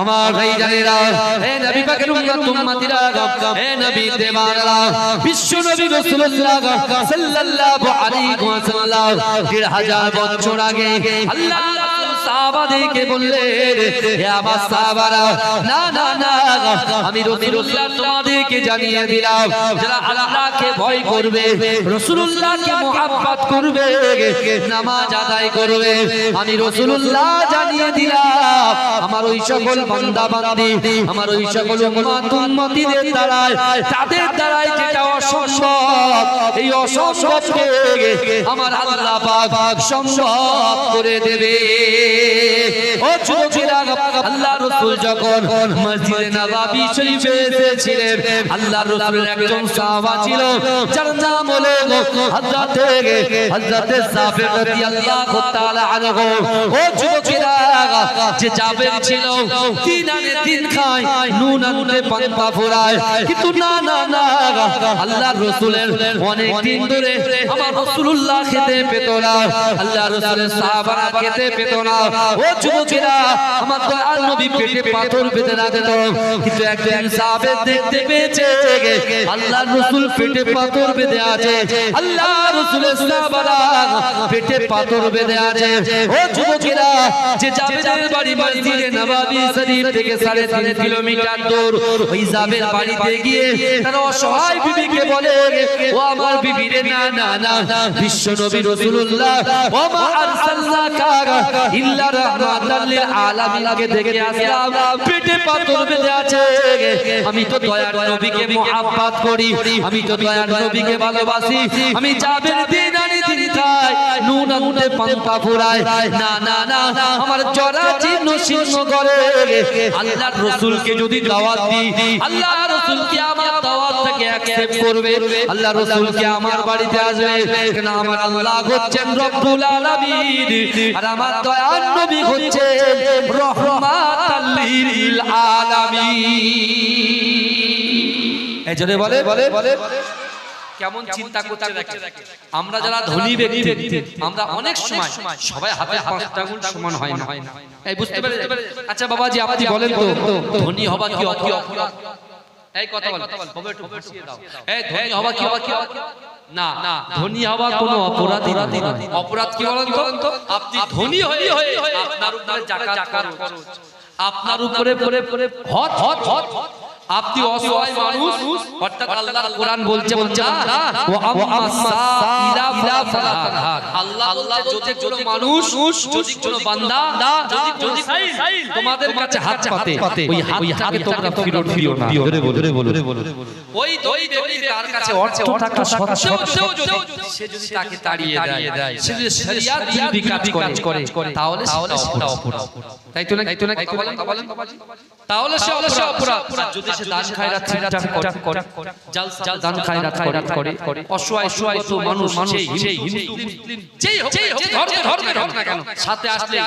আমার ভাই জানেরা, হে নবী পাকের উম্মত উম্মতিরা, হে নবী দেওয়ানরা, বিশ্ব নবী রাসূলুল্লাহ সাল্লাল্লাহু আলাইহি ওয়াসাল্লাম ১৫০০ বছর আগে আল্লাহ সাহাবাদেরকে বললেন, হে আমার সাহাবারা, না না না, আমি রাসূলুল্লাহ তোমাদেরকে জানিয়ে দিলাম, যারা আল্লাহকে ভয় করবে, রাসূলুল্লাহকে মুহাব্বত করবে, নামাজ আদায় করবে, আমি রাসূলুল্লাহ জানিয়ে দিলাম, আমার ওই সকল বান্দা বান্দি, আমার ওই সকল উম্মত উম্মতিদের দ্বারাই, তাদের দ্বারাই যেটা অসম্ভব, এই অসম্ভবকে আমার আল্লাহ পাক সম্ভব করে দেবে। ও যুবকেরা, আল্লাহ রাসূল যখন মসজিদে নববী শরীফে এসেছিলেন, আল্লাহ রাসূলের একজন সাহাবা ছিল, যার নাম হলো হযরতে জাবের রাদিয়াল্লাহু তাআলা আনহু। ও যুবকেরা, যে জাবের ছিল দিন আনে দিন খায়, নুন আনতে পান্তা ফোরায়, কিন্তু না না না, আল্লাহ রাসূলের অনেক দিন ধরে আমার রাসূলুল্লাহ খেতে পেত না, আল্লাহ রাসূলের সাহাবারা খেতে পেত না। ও যুবকেরা, আমার দয়াল নবী পেটে পাথর বেঁধে রাখত, কিন্তু একদিন সাহাবে দেখতে পেয়েছে আল্লাহ রাসূল পেটে পাথর বেঁধে আছে, আল্লাহ রাসূলের সাহাবারা পেটে পাথর বেঁধে আছে। ও যুবকেরা, যে জাবেরের বাড়ি মসজিদে নববী শরীফ থেকে 3.5 কিলোমিটার দূর, ওই জাবের বাড়িতে গিয়ে তার অসহায় বিবিকে বলে, ও আমার বিবি রে, না না না, বিশ্ব নবী রাসূলুল্লাহ ওয়া মা আরসালনাকা ইল্লা রাহমাতাল লিল আলামিনকে দেখে আসলাম, পেটে পাথর বেঁধে আছে, আমি তো দয়ার নবীকে মুহাব্বত করি, আমি তো দয়ার নবীকে ভালোবাসি, আমি জাবের দিন আনি দিন খাই, নুন আনতে পান্তা ফুরায়, না না না, আমার জরা জীর্ণ শীর্ণ করে, আল্লাহ রাসূলকে যদি দাওয়াত দিই, আল্লাহ রাসূল কি আমার দাওয়াতটাকে অ্যাকসেপ্ট করবে, আল্লাহ রাসূল কি আমার বাড়িতে আসবে, কারণ আমার আল্লাহ হচ্ছেন রব্বুল আলামিন, আর আমার দয়ার নবী হচ্ছেন রহমাতাল লিল আলামিন। এই জন্য বলে কেমন চিন্তা করতে দেখে, আমরা যারা ধনী ব্যক্তি, আমরা অনেক সময় সবাই হাতে 5টা আঙ্গুল সমান হয় না, এই বুঝতে পারে। আচ্ছা বাবাজি, আপনি বলেন তো, ধনী হবা কি অপরাধ? এই কথা বল, বাবা একটু বসিয়ে দাও। এই ধনী হবা কি অপরাধ? না না, ধনী হওয়া কোনো অপরাধই নয়। অপরাধ কি বলেন তো? আপনি ধনী হয়ে আপনার উপরে যাকাত খরচ, আপনার উপরে হজ, আপনি অসহায় মানুষ, অর্থাৎ আল্লাহর কোরআন বলছে ওয়া আম্মাস সাইলা ফালাহার, আল্লাহ বলছে যদি মানুষ, যদি কোনো বান্দা, যদি তোমাদের কাছে হাত পাতে, ওই হাতকে তোমরা ফিরত দিও না। জোরে বলো। ওই ব্যক্তি তার কাছে অর্থ থাকা সত্ত্বেও সে যদি তাকে তাড়িয়ে দেয়, সে যদি শরিয়াত বিরোধী কাজ করে, তাহলে সেটা অপরাধ। তাই তো না? বলেন তাহলে সে অপরাধ। যদি সে দান খায়রাত করে, জালসা দান খায়রাত করে, অসহায় তো মানুষ, সেই হিন্দু মুসলিম যেই ধর্মে হোক না কেন, সাথে আসলে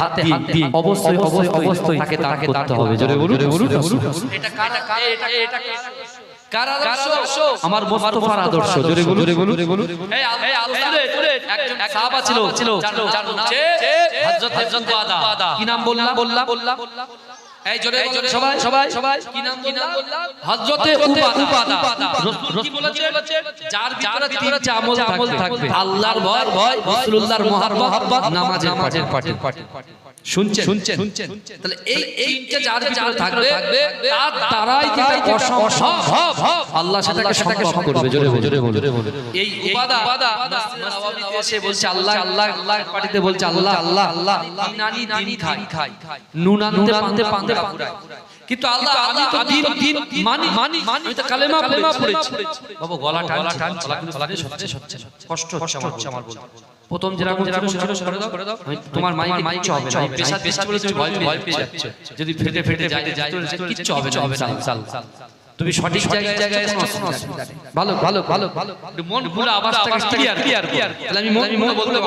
হাতে দিয়ে অবশ্যই তাকে দান করতে হবে। জোরে বলুন। এটা কার আদর্শ? আমার মুস্তাফার আদর্শ। জোরে বলুন। এই আল্লাহর একজন সাহাবা ছিল, যার নাম হযরত উবাদা। কি নাম বললাম? এই জোরে সবাই কি নাম বললাম? হযরত উবাদা। রাসূল কি বলেছে? যার ভিতরে 3টা আমল থাকবে, আল্লাহর ভয়, রাসূলুল্লাহর মুহাব্বত, নামাজের পাঠে। শুনছেন? তাহলে এই 3টা যার ভিতরে থাকবে, তার দ্বারাই যেটা অসম্ভব, আল্লাহ সেটাকে সম্ভব করবে। জোরে বলুন। এই উবাদা নববীতে এসে বলছে আল্লাহর পাটিতে বলছে আল্লাহ দিন খাই, নুন আনতে পান্তা ফুরায়, কিন্তু আল্লাহ আমি তো দিন মানি, আমি তো কালেমা পড়েছি। বাবা গলা টান হচ্ছে কষ্ট হচ্ছে আমার বলতে। প্রথম যেরকম ছিল করে দাও, তোমার মাইক হবে না, পেশা বলে তুমি ভয় পেয়ে যাচ্ছে, যদি ফেটে যায় কিচ্ছু হবে না। তুমি সঠিক জায়গায় ভালো মন খুলে আওয়াজটা ক্লিয়ার। তাহলে আমি মন বলতে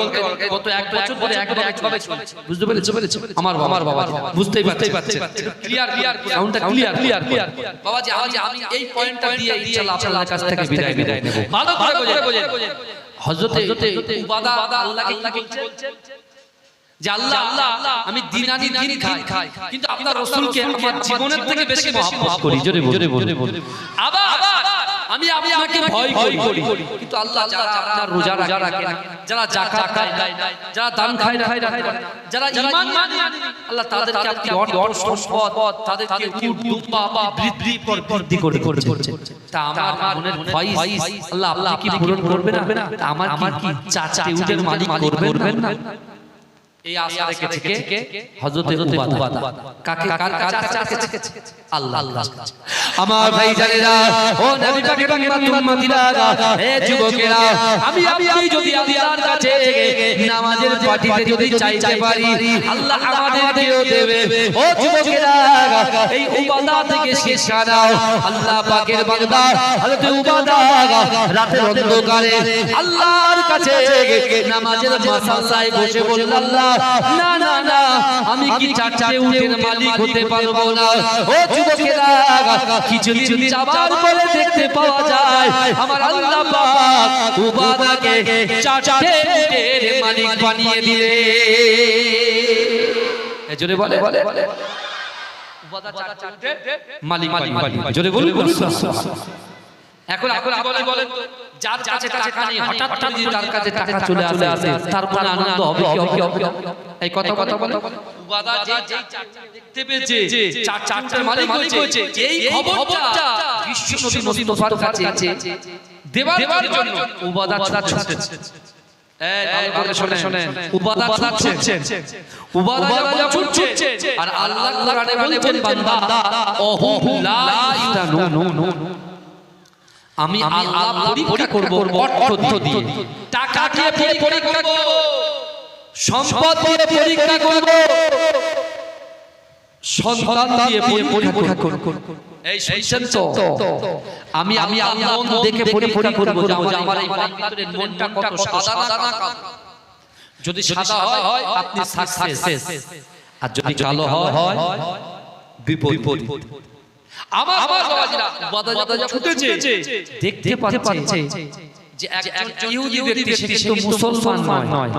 গত 1 বছর ধরে একভাবে চলছে, বুঝতে পেরেছো? আমার বাবা বুঝতেই পারছে, ক্লিয়ার সাউন্ডটা ক্লিয়ার। বাবাজি, আমি এই পয়েন্টটা দিয়ে ইনশাআল্লাহ আপনাদের কাছ থেকে বিদায় নেব। ভালো করে বোঝেন। হযরত উবাদা আল্লাহকে বলছেন যে আল্লাহ আল্লাহ আমি দিন আনি দিন খাই কিন্তু আপনার রাসূলকে আমার জীবনের থেকে বেশি মহব্বত করি জোরে বলে আবার আমি আপনাকে ভয় করি কিন্তু আল্লাহ যারা আপনার রোজা রাখে না যারা যাকাত দেয় না যারা দান খায় না যারা ঈমান মানে আল্লাহ তাদেরকে আপনি অর্থ সম্পদ তাদেরকে দুপা বৃদ্ধি করে তা আমার মনের ভয় আল্লাহ আপনি কি পূরণ করবেন না আমার কি চাচা উটের মালিক করবেন না এই আশা রেখে হযরত উবাদা কাকে কার কাছে আল্লাহ আমার ভাই জানেরা ও নবী পাকের উম্মতিরা হে যুবকেরা আমি যদি আল্লাহর কাছে নামাজের পাটিতে যদি চাইতে পারি আল্লাহ আমাদেরকেও দেবে ও যুবকেরা এই উবাদা থেকে শিক্ষা নাও আল্লাহ পাকের বান্দা হযরত উবাদা রাতের অন্ধকারে আল্লাহর কাছে নামাজের মাসালায় বসে বলল আল্লাহ না না না আমি কি চারটে উটের মালিক হতে পারবো না ও যুবকেরা কিছুদিন যাবার পরে দেখতে পাওয়া যায় আমার আল্লাহ পাক উবাদাকে চারটে উটের মালিক বানিয়ে দিলে জোরে বলে উবাদা চারটে মালিক বানিয়ে জোরে বলুন এখন বলেন যার কাছে টাকা নেই হঠাৎ যদি তার কাছে টাকা চলে আসে তারপর আনন্দ হবে কি হবে এই কথা বলে উবাদা যে দেখতে পেয়েছে চারটার মালিক হয়েছে এই খবরটা বিশ্বনবী মুস্তাফার কাছে দেবার জন্য উবাদা ছুটছে এই ভালো করে শুনেন উবাদা উবাদা যখন ছুটছে আর আল্লাহ কোরআনে বলছেন বান্দা ওহুম লা ইউতানুন আমি আল্লাহ পরীক্ষা করব অর্থ দিয়ে টাকা দিয়ে পরীক্ষা করব সম্পদ দিয়ে পরীক্ষা করব সন্তান দিয়ে পরীক্ষা করব এই শুনছেন তো আমি আল্লাহ দেখে পরীক্ষা করব যে আমার এই বান্দার মনটা কত সাদা না কালো যদি সাদা হয় আপনি সাকসেস আর যদি কালো হয় বিপদ আমার বাবাজিরা উবাদা যখন ছুটেছে দেখতে পাচ্ছে যে একজন ইহুদি ব্যক্তি সে কিন্তু মুসলমান নয়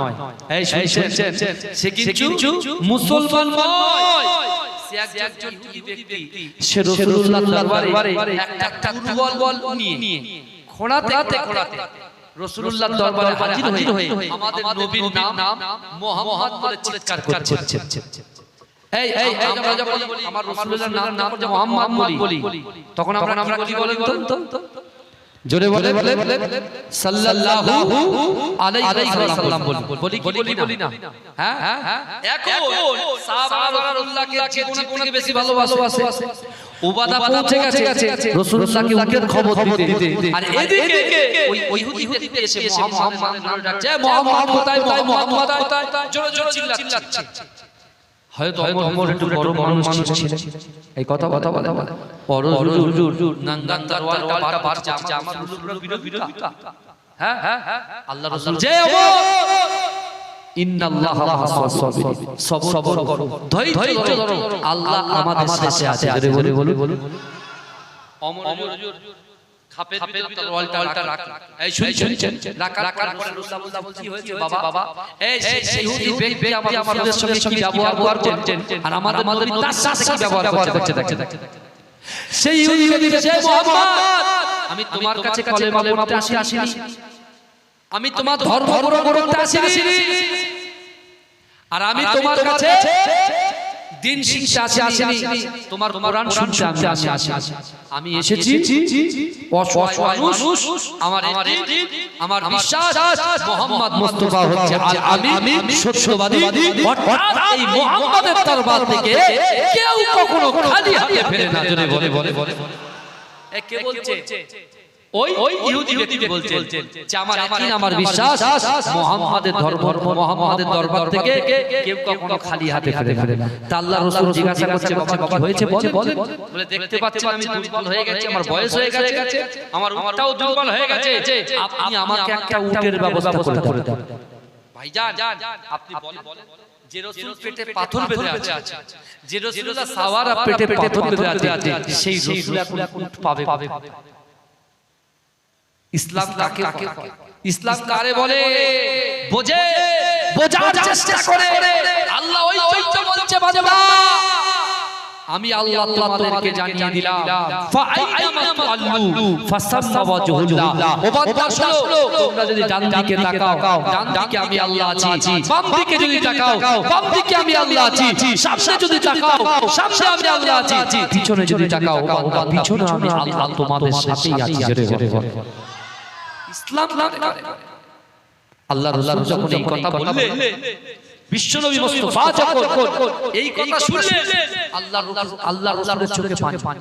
এই শুনছেন সে কিন্তু মুসলমান নয় সে একজন ইহুদি ব্যক্তি সে রাসূলুল্লাহর দরবারে একটা দুর্বল নিয়ে খোঁড়াতে রাসূলুল্লাহর দরবারে হাজির হয়ে আমাদের নবীর নাম মুহাম্মদ বলে চিৎকার করছে এই আমরা যখন আমার রাসূলুল্লাহর নাম যে মুহাম্মদ বলি তখন আমরা কি বলেন তো জোরে বলে সাল্লাল্লাহু আলাইহি ওয়াসাল্লাম বলি না হ্যাঁ এখন সাহাবারা রাসূলুল্লাহকে জীবনের থেকে বেশি ভালোবাসে উবাদা পৌঁছে গেছে রাসূলুল্লাহকে উটের খবর দিতে আর এদিকে ওই ইহুদি এসে মুহাম্মদ নাম ডাকছে মুহাম্মদ কোথায় জোরে চিল্লাচ্ছে হয়তো ওমর একটু বড় মানুষ ছিলেন এই কথা বলে বড় হুজুর নাঙ্গান তরওয়ালটা পার যাচ্ছে আমার রাসূলের বিরোধিতা হ্যাঁ আল্লাহ রাসূল যে ওমর ইন্নাল্লাহা মা'আস সাবিরিন সবর করো ধৈর্য ধরো আল্লাহ আমাদের সাথে আছে জোরে বলুন ওমর হুজুর খাপের ভিতর তরওয়ালটা রাখ এই শুনছেন রাখার পরে রাসূলুল্লাহ কি হয়েছে বাবা এই সেই ইহুদি ব্যক্তি আমাদের সঙ্গে কি ব্যবহার করছেন আর আমাদের নবী তার সাথে কি ব্যবহার করছে দেখেন সেই ইহুদি বলছে মুহাম্মদ আমি তোমার কাছে কলেমা পড়তে আসিনি আমি তোমার ধর্ম গ্রহণ করতে আসিনি আর আমি তোমার কাছে দিন শিখতে আসিনি তোমার কোরআন শুনতে আসিনি আমি এসেছি অসহায় মানুষ আমার বিশ্বাস মুহাম্মদ মুস্তাফা হচ্ছে আল আমিন সত্যবাদী অর্থাৎ এই মুহাম্মাদের দরবার থেকে কেউ কখনো খালি হাতে ফেরে না জোরে বলে কে বলছে ওই ইহুদি ব্যক্তি বলছেন যে আমার বিশ্বাস মুহাম্মাদের মুহাম্মাদের দরবার থেকে কেউ কখনো খালি হাতে ফেরে না তা আল্লাহর রাসূল জিজ্ঞাসা করছে বাবা কি হয়েছে বলেন বলে দেখতে পাচ্ছেন আমি দুর্বল হয়ে গেছি আমার বয়স হয়ে গেছে আমার উটটাও দুর্বল হয়ে গেছে আপনি আমাকে একটা উটের ব্যবস্থা করে দেন ভাইজান আপনি বলেন যে রাসূল পেটে পাথর বেঁধে আছে যে রাসূলুল্লাহ সাওয়ারা পেটে পাথর বেঁধে আছে সেই রাসূল এখন উট পাবে ইসলাম কাকে ইসলাম কারে বলে বোঝার চেষ্টা করে আল্লাহ ওই চৈত্য বলছে বান্দা আমি আল্লাহ তোমাদেরকে জানিয়ে দিলাম ফাআইনামা তুআল্লু ফাসাম্মা ওয়াজহুল্লাহ ও বান্দা শোনো তোমরা যদি ডান দিকে তাকাও ডান দিকে আমি আল্লাহ আছি বাম দিকে যদি তাকাও বাম দিকে আমি আল্লাহ আছি সামনে যদি তাকাও সামনে আমি আল্লাহ আছি পিছনে যদি তাকাও বান্দা পিছনে আমি আল্লাহ তোমাদের সাথেই আছি জোরে বলে ইসলাম আল্লাহ রাসূল যখন এই কথা বললেন বিশ্বনবী মুস্তাফা যখন এই কথা শুনলেন আল্লাহ রাসূলের চোখে পানি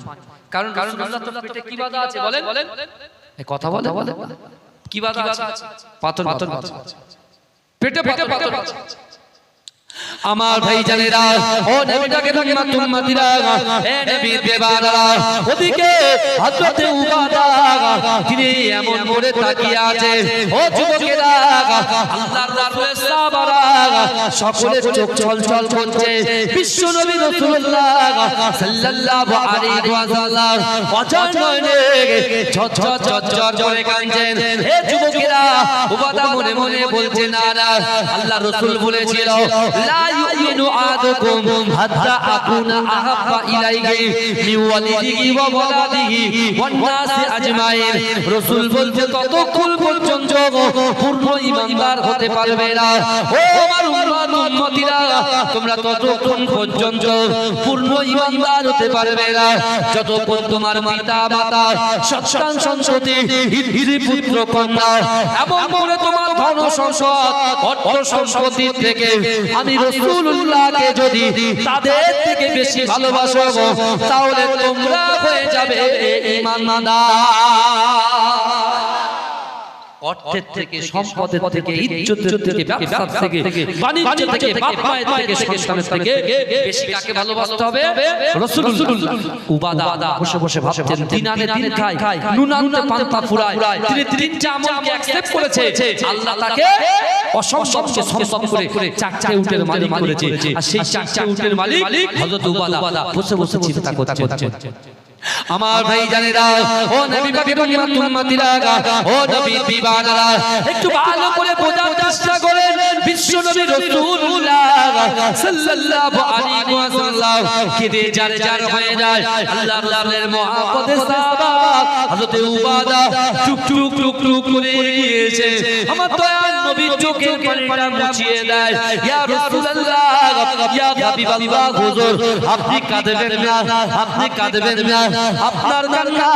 কারণ রাসূলুল্লাহ তো পেটে কি বাধা আছে বলেন এই কথা বলে কি বাধা আছে পাথর পেটে পাথর আছে আমার ভাই জানেরা ও নবীটাকে উম্মতিরা এ নবীর বেবারা ওদিকে হযরত উবাদা তিনি এমন করে তাকিয়ে আছে ও যুবকেরা আল্লাহর রাসূলের সাহাবারা সকলে চোখ ছলছল করছে বিশ্ব নবী রাসূলুল্লাহ সাল্লাল্লাহু আলাইহি ওয়াসাল্লাম অজান নয়নে ঝরঝর করে কাঁদছেন হে যুবকেরা উবাদা মনে মনে বলছে না আল্লাহর রাসূল বলেছিল লা ইউমিনু আহাদুকুম হাত্তা আকুনা আহাব্বা ইলাইহি মিন ওয়ালিদিহি ওয়া ওয়ালাদিহি ওয়ান নাসি আজমাইন রাসূল বলতে ততক্ষণ পর্যন্ত পূর্ণ ঈমানদার হতে পারবে না ও আমার উম্মতিরা তোমরা ততক্ষণ পর্যন্ত পূর্ণ ঈমানদার হতে পারবে না যতক্ষণ তোমার পিতা মাতা সন্তান সন্ততি স্ত্রী পুত্র কন্যা এবং করে তোমার ধন সম্পদ অর্থ সম্পত্তি থেকে আমি রাসূলুল্লাহকে যদি তাদের থেকে বেশি ভালোবাসো তাহলে তোমরা হয়ে যাবে ঈমানদার অর্থের থেকে সম্পদের থেকে ইজ্জতের থেকে ব্যবসা থেকে বাণিজ্য থেকে বাপ মায়ের থেকে সন্তানের থেকে বেশি কাকে ভালোবাসতে হবে রাসূলুল্লাহ উবাদা বসে বসে ভাবতেন দিন আনে দিন খায় নুন আনতে পান্তা ফুরায় তিনি তিনটা আমলকে অ্যাকসেপ্ট করেছে আল্লাহ তাকে অসম্ভবকে সম্ভব করে চারটে উটের মালিক করেছে আর সেই চারটে উটের মালিক হযরত উবাদা বসে বসে চিন্তা করছে আমার ভাই জানেরা ও নবী পাকের উম্মতিরা ও নবী বিবাদরা একটু ভালো করে বোঝার চেষ্টা করেন বিশ্ব নবী রাসূলুল্লাহ সাল্লাল্লাহু আলাইহি ওয়াসাল্লাম কেঁদে জার হয়ে যায় আল্লাহর রাসূলের মহব্বতে সাহাবা হযরত উবাদা টুক করে গিয়েছে আমার দয়াল নবীর চোখের পানিটা মুছিয়ে দেয় ইয়া রাসূলুল্লাহ ইয়া হাবিবাল্লাহ হুজুর আপনি কাঁদবেন না আপনার কান্না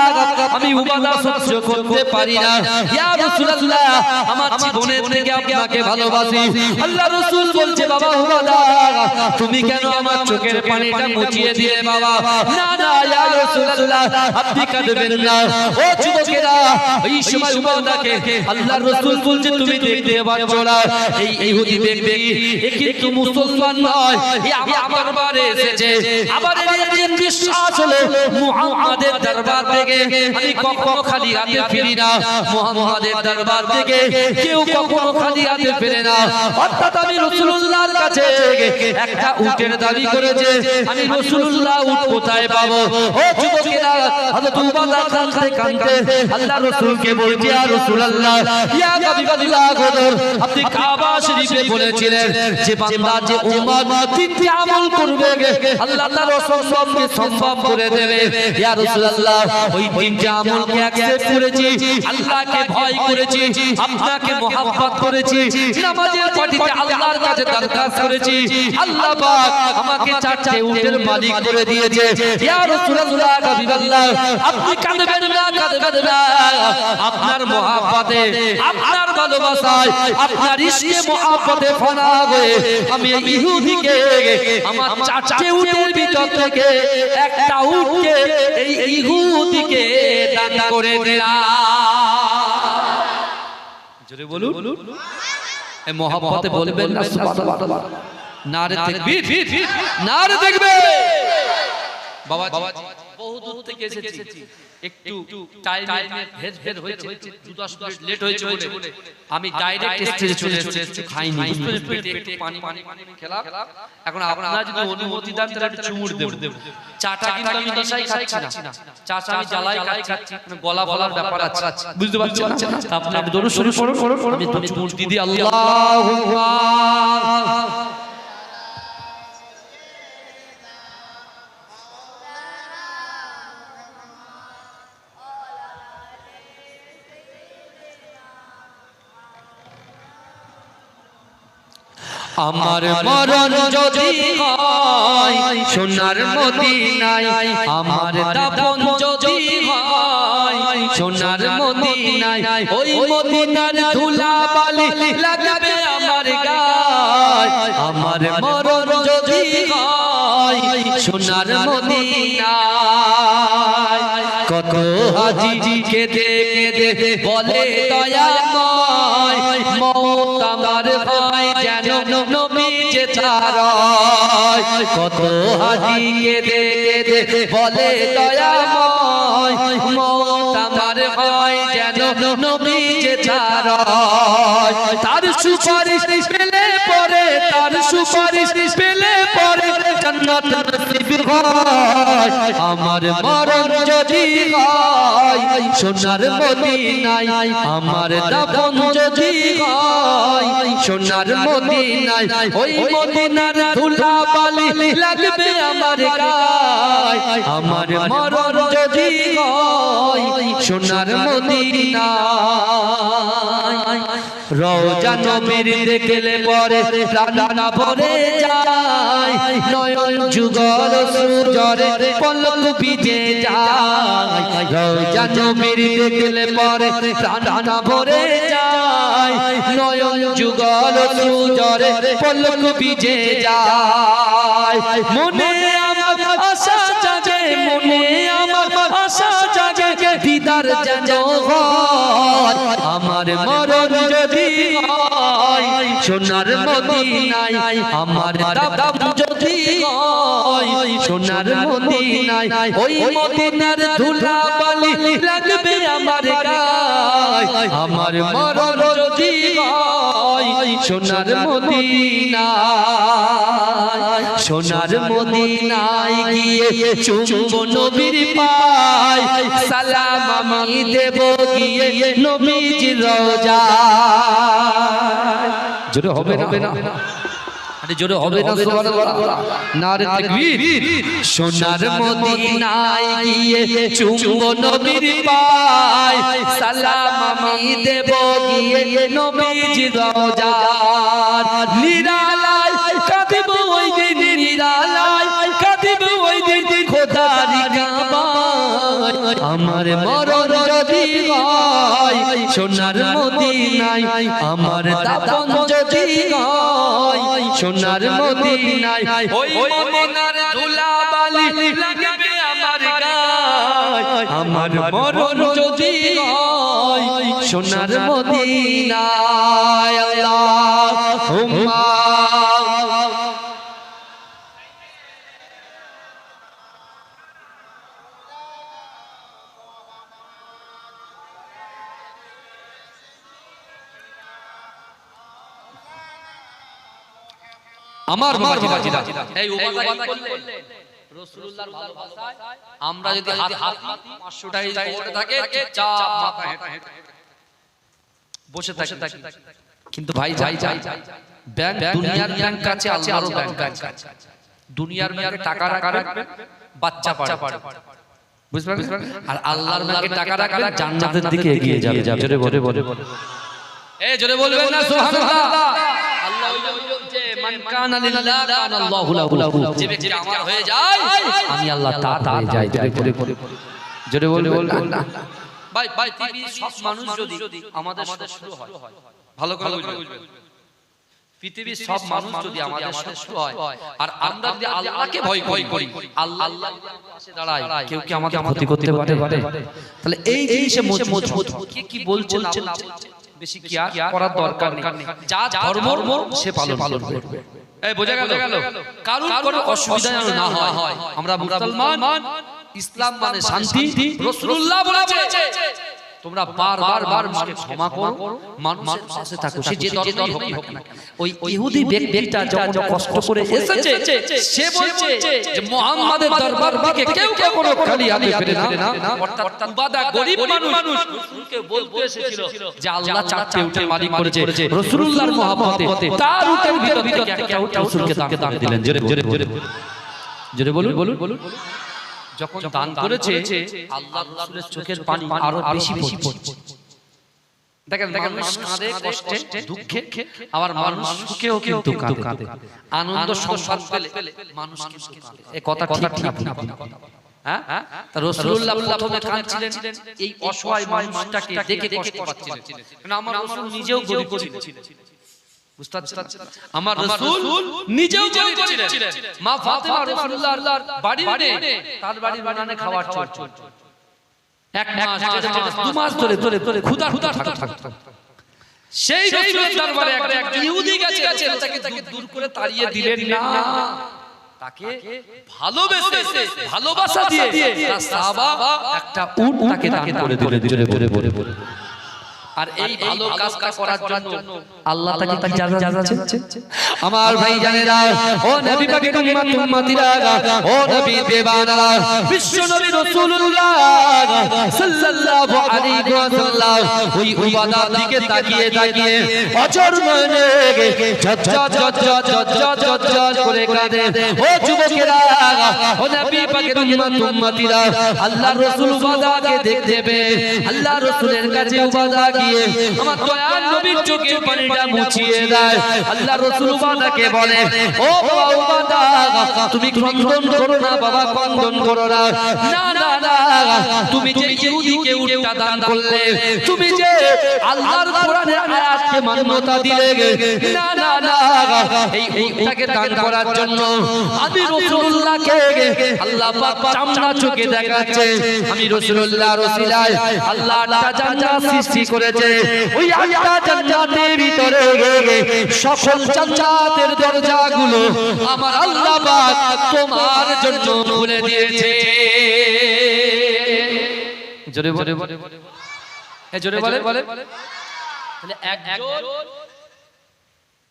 আমি উবাদা সহ্য করতে পারি না ইয়া রাসূলুল্লাহ আমার জীবনের থেকে আপনাকে ভালোবাসি আল্লাহর রাসূল বলছে বাবা উবাদা তুমি কেন আমার চোখের পানিটা মুছিয়ে দিলে বাবা না ইয়া রাসূলুল্লাহ আপনি কাঁদবেন না ও যুবকেরা এই সময় উবাদাকে আল্লাহর রাসূল বলছে তুমি দেখতে পাচ্ছ না এই ইহুদি ব্যক্তি এ কিন্তু মুসলমান নয় এ আমার বারে এসেছে আবার এর বিশ্বাস হলো মুহাম্মাদের দরবার থেকে আমি কখনো খালি হাতে ফিরি না মুহাম্মাদের দরবার থেকে কেউ কখনো খালি হাতে ফিরে না অর্থাৎ আমি রাসূলুল্লাহর কাছে একটা উটের দাবি করেছে আমি রাসূলুল্লাহ উট কোথায় পাবো ও যুবকেরা হযরত উবাদা কাঁদতে আল্লাহর রাসূলকে বলছে ইয়া রাসূলুল্লাহ ইয়া হাবিবাল্লাহ হুজুর আপনি কাবা শরীফে বলেছিলেন যে বান্দা যে উম্মত তিনটি আমল করবে আল্লাহ তাআলা অসম্ভবকে সম্ভব করে দেবে ইয়া রাসূলুল্লাহ ওই তিনটি আমলকে অ্যাকসেপ্ট করেছি আল্লাহকে ভয় করেছি আপনাকে মহব্বত করেছি নামাজের পাটিতে আল্লাহর কাছে দরখাস্ত করেছি আল্লাহ পাক আমাকে চারটি উটের মালিক করে দিয়েছে ইয়া রাসূলুল্লাহ হাবিবাল্লাহ আপনি কাঁদবেন না আপনার মহব্বতে আপনার ভালোবাসায় আপনার ইশকে মহব্বতে ফানা হয়ে আমি ইহুদিকে আমার চারটি উটের ভিতর থেকে একটা উটকে এই ইহুদিকে দান করে দিলাম জোরে বলুন এই মহব্বতে বলবেন না সুবহানাল্লাহ নারে তাকবীর নারে তাকবীর বাবা বহুদূর থেকে এসেছি, একটু টাইমে হেরফের হয়েছে, 2-10 মিনিট লেট হয়েছে বলে আমি ডাইরেক্ট স্টেজে চলে এসেছি, কিছু খাইনি, পেটে একটু পানি খেলাম। এখন আপনারা যদি অনুমতি দেন তাহলে একটু চুমুর দেব। চাটা কিন্তু আমি নেশায় খাচ্ছি না, চাটা আমি জ্বালাই খাচ্ছি, গলা বলার ব্যাপার আছে, বুঝতে পারছেন না? আপনি একটু দরুদ শরীফ পড়ুন, আমি তো চুমুর দিদি আল্লাহু আকবার। আমার মরণ যদি হয় সোনার মদিনায়, আমার দাফন যদি হয় সোনার মদিনায়, ওই মদিনার ধুলাবালি লাগবে আমার গায়। আমার মরণ যদি হয় সোনার মদিনায়, কত হাজি কেঁদে কেঁদে বলে দয়াময়, মওত আমার হয় যেন নবী যে তারায়। কত হাজি কেঁদে কেঁদে বলে দয়াময়, মওত আমার হয় যেন নবী যে তারায়। তার সুপারিশ পেলে পরে, তার সুপারিশ পেলে পরে জান্নাত নসিব হয়। আমার মরণ যদি হয় সোনার মদিনায়, আমার দাফন যদি হয় সোনার মদিনায়, ওই মদিনার ধুলাবালি লাগবে আমার গায়। আমার মরণ যদি হয় সোনার মদিনায়, রওজা নবীর দেখলে পরে প্রাণ ভরে যায়, নয়ন যুগল সূর্যের পলক ভিজে যায়। রওজা নবীর দেখলে পরে প্রাণ ভরে যায়, নয়ন যুগল সূর্যের পলক ভিজে যায়। মনে আমার আশা জাগে, মনে আমার আশা জাগে, দিদার যেন হয়। আমার মরণ যদি হয় সোনার মদিনায়, আমার দাফন যদি হয় সোনার মদিনায়, ওই মদিনার ধুলাবালি লাগবে আমার গায়। আমার মরণ যদি হয় সোনার মদিনায়, সোনার মদিনায় গিয়ে চুমবো নবীর পায়, সালাম আমি দেব গিয়ে নবীজির রওজায়। জোরে হবে না? আরে জোরে হবে না? সুবহানাল্লাহ, নারে তাকবীর। সোনার মদিনায় গিয়ে চুমবো নবীর পায়, সালাম আমি দেব গিয়ে নবীজির রওজায়। নিরালায় কাঁদিব ওই দিন, নিরালায় কাঁদিব ওই দিন খোদার কাবায়। আমার মরণ যদি হয় সোনার মদিনায়, আমার দাফন যদি হয় সোনার মদিনায়, ওই মদিনার ধুলাবালি লাগবে আমার গায়। আমার মরণ যদি হয় সোনার মদিনায়, আল্লাহুম্মা আমার বাবাজিরা, এই ওবাদা করলে রাসূলুল্লাহর ভালোবাসায় আমরা যদি হাত 500 টাকা পড়ে থাকে চাপ মাথায় বসে থাকি, কিন্তু ভাই ব্যাংক, দুনিয়ার ব্যাংক আছে, আল্লাহর ব্যাংক আছে। দুনিয়ার ব্যাংকে টাকা রাখবেন বাচ্চা পারে, বুঝলেন? আর আল্লাহর ব্যাংকে টাকা রাখবেন জান্নাতের দিকে এগিয়ে যাবে। জোরে বলে, এই জোরে বলবেন না সুবহানাল্লাহ। আল্লাহ যে মান কানা লিল্লাহ কানা আল্লাহু লাহু, যে ব্যক্তি আমার হয়ে যায় আমি আল্লাহ তার হয়ে যাই। জোরে বলবেন না ভাই। পৃথিবীর সব মানুষ যদি আমাদের সাথে শুরু হয়, ভালো করে বুঝবেন, পৃথিবীর সব মানুষ যদি আমাদের সাথে শুরু হয় আর আমরা যদি আল্লাহকে ভয় করি, আল্লাহর পাশে দাঁড়াই, কেউ কি আমাদের ক্ষতি করতে পারে? তাহলে এই জিনিসে মজবুত কি বলছেন না বেশি কি আর করার দরকার নেই। যা ধর্ম সে পালন করবে। এই বোঝা গেল? কারোর কোনো অসুবিধা যেন না হয়। আমরা মুসলমান, ইসলাম মানে শান্তি। রাসূলুল্লাহ বলেছে তোমরা বারবার মানুষকে ক্ষমা করো, মানুষের পাশে থাকো, সে যে দলই হোক না। ওই ইহুদি ব্যক্তিটা যখন কষ্ট করে এসেছে সে বলছে যে মুহাম্মাদের দরবার থেকে কেউ কখনো খালি হাতে ফিরে না। অর্থাৎ উবাদা গরীব মানুষ রাসূলকে বলতে এসেছিল যে আল্লাহ চারটে উটের মালিক করেছে, রাসূলুল্লাহর মহব্বতে তার উটের ভিতর থেকে একটা উট রাসূলকে দান করে দিলেন। জোরে বলুন। যখন দান করেছে আল্লাহ রাসূলের চোখের পানি আরো বেশি পড়ছে। দেখেন মানুষ কাঁদে কষ্টে দুঃখে, আবার মানুষ সুখেও কিন্তু কাঁদে। আনন্দ সংবাদ পেলে মানুষ কিন্তু কাঁদে। এই কথা ঠিক না? হ্যাঁ, তা রাসূলুল্লাহ প্রথমে কাঁদছিলেন এই অসহায় মানুষটাকে দেখে কষ্ট পাচ্ছিলেন। কারণ আমার রাসূল নিজেও গরীব ছিলেন। বুঝতে পারছেন? আমার রাসূল নিজেও গরীব ছিলেন। মা ফাতেমা রাসূলুল্লাহর বাড়ির নেই, তার বাড়ির বানানে খাবার চলছে। এক মাস, দেড় মাস, 2 মাস ধরে ক্ষুধা থাকতো। সেই রাসূলের দরবারে এক ইহুদি গেছে, তাকে দূর করে তাড়িয়ে দিলেন না। তাকে ভালোবাসা দিয়ে তার সাহাবা একটা উট তাকে দান করে দিলেন। আর এই ভালো কাজটা করার জন্য আল্লাহ তাকে জাযা দিয়েছে। আমার ভাই জানেরা, ও নবী পাকের উম্মতিরা, ও নবী দেবানারা, বিশ্ব নবী রাসূলুল্লাহ সাল্লাল্লাহু আলাইহি ওয়াসাল্লাম ওই উবাদার দিকে তাকিয়ে অজর নয়নে ঝরঝর করে কাঁদে। ও যুবকেরা, ও নবী পাকের উম্মতিরা, আল্লাহর রাসূল উবাদাকে দেখতে পেয়ে আল্লাহর রাসূলের কাছে উবাদা আমার দয়াল নবীর চোখের পানিটা মুছিয়ে দেয়। আল্লাহ রাসূল উবাদাকে বলে, ও বাবা উবাদা, তুমি ক্রন্দন করো না বাবা, ক্রন্দন করো না। না, তুমি যে ইহুদিকে উটটা দান করলে, তুমি যে আল্লাহর কোরআনের আয়াতকে মান্যতা দিলে, না, এই উটটাকে দান করার জন্য আমি রাসূলুল্লাহকে আল্লাহ পাক চামড়া চোখে দেখাচ্ছে। আমি রাসূলুল্লাহর ওসিলায় আল্লাহ একটা জান্নাত সৃষ্টি করেছে। ওই একটা জান্নাতের ভিতরে সকল জান্নাতের দরজাগুলো আমার আল্লাহ পাক তোমার জন্য খুলে দিয়েছে। জোরে বলে, তাহলে একজন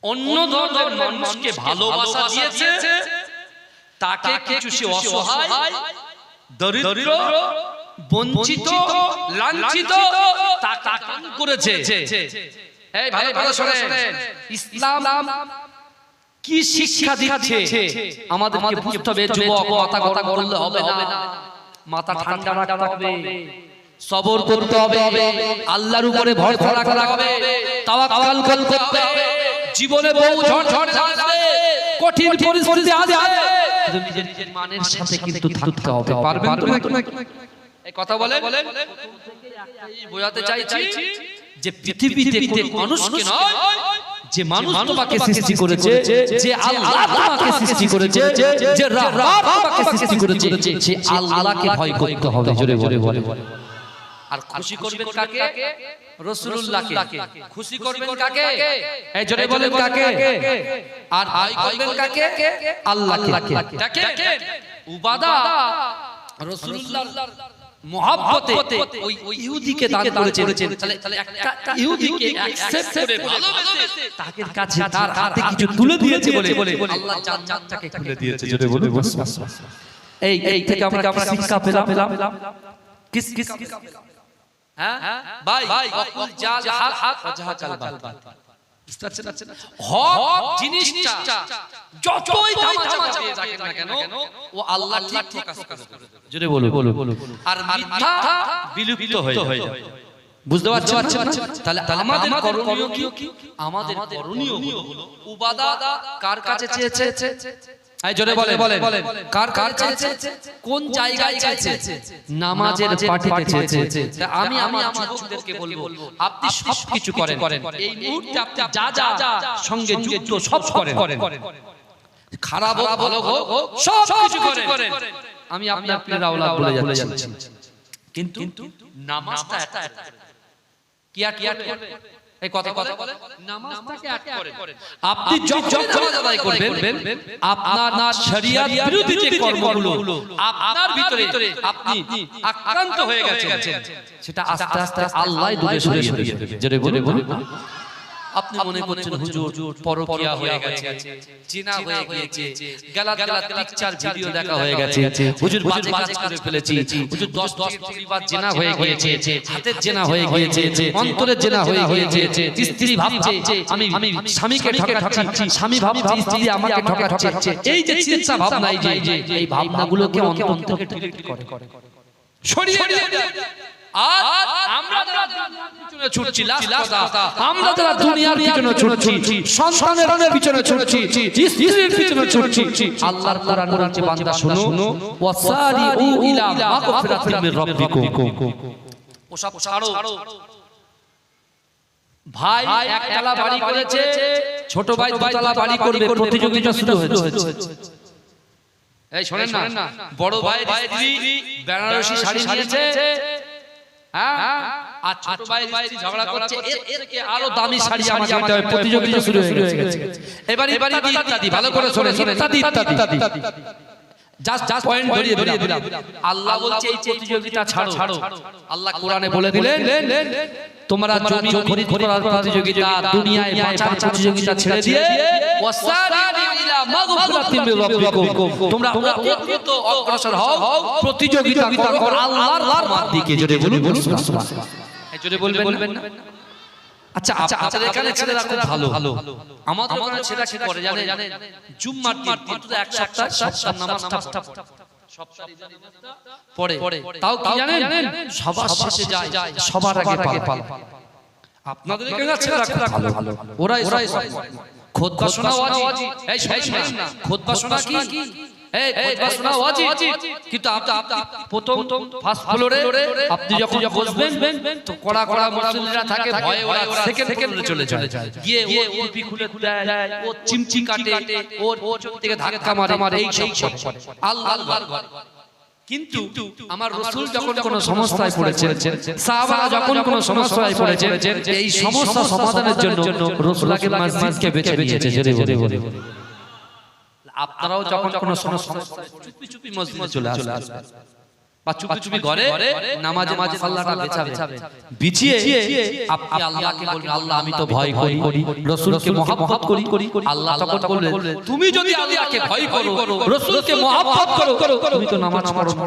অন্য ধর্মের মানুষকে ভালোবাসা দিয়েছে, তাকে কিছু সে অসহায়, দরিদ্র, বঞ্চিত, লাঞ্ছিত তাকে দান করেছে। এই ভালো শুনেন, ইসলাম কি শিক্ষা দিচ্ছে আমাদেরকে বুঝতে হবে। যুবক, মাথা কথা বললে হবে না, মাথা ঠান্ডা রাখতে হবে, সবর করতে হবে, আল্লাহর উপরে ভরসা রাখতে হবে, তাওয়াক্কুল করতে হবে। জীবনে বহু ঝড় আসবে, কঠিন পরিস্থিতি আসবে, নিজের মানের সাথে কিন্তু থাকতে হবে। পারবেন তো নাকি? এই কথা বলেন, বোঝাতে চাইছি যে পৃথিবীতে কোন মানুষকে নয়, যে মানুষ তোমাকে সৃষ্টি করেছে, যে আল্লাহ তোমাকে সৃষ্টি করেছে, যে রাব্বাব তোমাকে সৃষ্টি করেছে, সে আল্লাহকে ভয় করতে হবে। জোরে বলে। আর খুশি করবেন কাকে? রাসূলুল্লাহকে। খুশি করবেন কাকে? এই জোরে বলেন কাকে? আর ভয় করবেন কাকে? আল্লাহকে। দেখেন উবাদা রাসূলুল্লাহর মহব্বতে ওই ইহুদিকে দান করেছেন। তাহলে একটা ইহুদিকে অ্যাকসেপ্ট করে ভালোবেসে তাকে কাছে তার হাতে কিছু তুলে দিয়েছে বলে আল্লাহ জান্নাতটাকে খুলে দিয়েছে। জোরে বলে এই থেকে আমরা শিক্ষা পেলাম। কিস হ্যাঁ ভাই, ওয়াকুল জাল হক ওয়াজহাকাল বাতিল। হক জিনিসটা যতই দামাচাপা দিয়ে রাখেন না কেন, ও আল্লাহ ঠিক প্রকাশ করে। জোরে বলো। আর মিথ্যা বিলুপ্ত হয়ে যায়। বুঝতে পারছেন? তাহলে আমাদের করণীয় কি? আমাদের করণীয় হলো উবাদা কার কাছে চেয়েছে? এই জোরে বলেন, কার কাছে চেয়েছে? কোন জায়গায় চেয়েছে? নামাজের পাটিতে চেয়েছে। আমি আমার যুবকদেরকে বলবো, আপনি সবকিছু করেন, এই মুহূর্তে আপনি যা সঙ্গে যুক্ত সব করেন, খারাপ হোক ভালো হোক সবকিছু করেন। আমি আপনার আওলাদ বলে যাচ্ছি, কিন্তু নামাজটা কি এই কথা বলে নামাজটাকে আট করেন। আপনি যখন নামাজ আদায় করবেন আপনার শরিয়ত বিরোধী যে কর্মগুলো আপনার ভিতরে আপনি আক্রান্ত হয়ে গেছেন সেটা আস্তে আস্তে আল্লাহ দূরে সরিয়ে দেবে। জোরে বলুন। আপনি মনে করছেন হুজুর পরকিয়া হয়ে গেছে, জিনা হয়ে গিয়েছে, গালাত পিকচার ভিডিও দেখা হয়ে গেছে, হুজুর বাজে কাজ করে ফেলেছি, হুজুর 10 বার জিনা হয়ে গিয়েছে, হাতের জিনা হয়ে গিয়েছে, অন্তরের জিনা হয়ে গিয়েছে, স্ত্রী ভাবছে আমি স্বামীকে ঠকাচ্ছি, স্বামী ভাবছে স্ত্রী আমাকে ঠকাচ্ছে। এই যে চিন্তা ভাবনা, এই ভাবনাগুলোকে অন্তর থেকে ডিলিট করে সরিয়ে দেয়। আর আমরা যারা পিছনে ছুটছি, আমরা যারা দুনিয়ার পিছনে ছুটছি, সন্তানের পিছনে ছুটছি, স্ত্রীর পিছনে ছুটছি, আল্লাহর কোরআন বলছে বান্দা শোনো, ওয়াসারিউ ইলা মাগফিরাতিন মির রাব্বিকুম। ওসব ছাড়ো। ভাই একতলা বাড়ি করেছে, ছোট ভাই দুতলা বাড়ি করবে, প্রতিযোগিতা শুরু হয়েছে। এই শোনেন না, বড় ভাই স্ত্রী বেনারসি শাড়ি নিয়েছে, আর ছোট ভাই ঝগড়া করছে এর থেকে আরো দামি শাড়ি আমাকে দিতে হবে, প্রতিযোগিতা শুরু হয়ে গেছে। এবার ইত্যাদি ভালো করে শুনেন, ইত্যাদি জাস্ট পয়েন্ট ধরিয়ে দিলাম। আল্লাহ বলছে এই প্রতিযোগিতা ছাড়ো। আল্লাহ কোরআনে বলে দিলেন তোমরা জমি খরিদ করার প্রতিযোগিতা, দুনিয়ায় বাঁচার প্রতিযোগিতা ছেড়ে দিয়ে ওয়াসারিউ ইলা মাগফিরাতিন মির রাব্বিকুম, তোমরা অতিরিক্ত অগ্রসর হও, প্রতিযোগিতা করো আল্লাহর রহমত দিকে। জোরে বলুন সুবহানাল্লাহ। এই জোরে বলবেন না? আচ্ছা আপনাদের এখানে ছেলেরা খুব ভালো, আমাদের ওখানে ছেলেরা কি করে জানেন? জুম্মার দিন মাত্র এক সপ্তাহ নামাজটা পড়ে, তাও কি জানেন? সবার শেষে যায়, সবার আগে পাল। আপনাদের এখানে ছেলেরা খুব ভালো, ওরাই খুতবা শোনা ওয়াজিব। এই শুনুন না, খুতবা শোনা কি? এই খুতবা শোনা ওয়াজিব, কিন্তু আপনি প্রথম ফার্স্ট ফ্লোরে আপনি যখন বসবেন তো কড়া মুসল্লিরা থাকে, ভয়ে ওরা সেকেন্ড ফ্লোরে চলে যায়, গিয়ে ও টুপি খুলে দেয়, ও চিমচি কাটে, ওর পিছন থেকে ধাক্কা মারে, এই সব করে আল্লাহর ঘর। কিন্তু আমার রাসূল যখন কোন সমস্যায় পড়েছেন, সাহাবারা যখন কোন সমস্যায় পড়েছেন, এই সমস্যা সমাধানের জন্য রাসূল আগে মসজিদকে বেছে নিয়েছে। জোরে বলে আপনারাও যখন কোন সমস্যায় চুপি মসজিদে চলে আসবেন বা চুপি ঘরে নামাজে আল্লাহটা বিছিয়ে আপনি আল্লাহকে বলবেন, আল্লাহ আমি তো ভয় করি, রাসূলকে মহব্বত করি। আল্লাহ তখন বলবেন, তুমি যদি আল্লাহকে ভয় করো, রাসূলকে মহব্বত করো, তুমি তো নামাজ পড়ো না,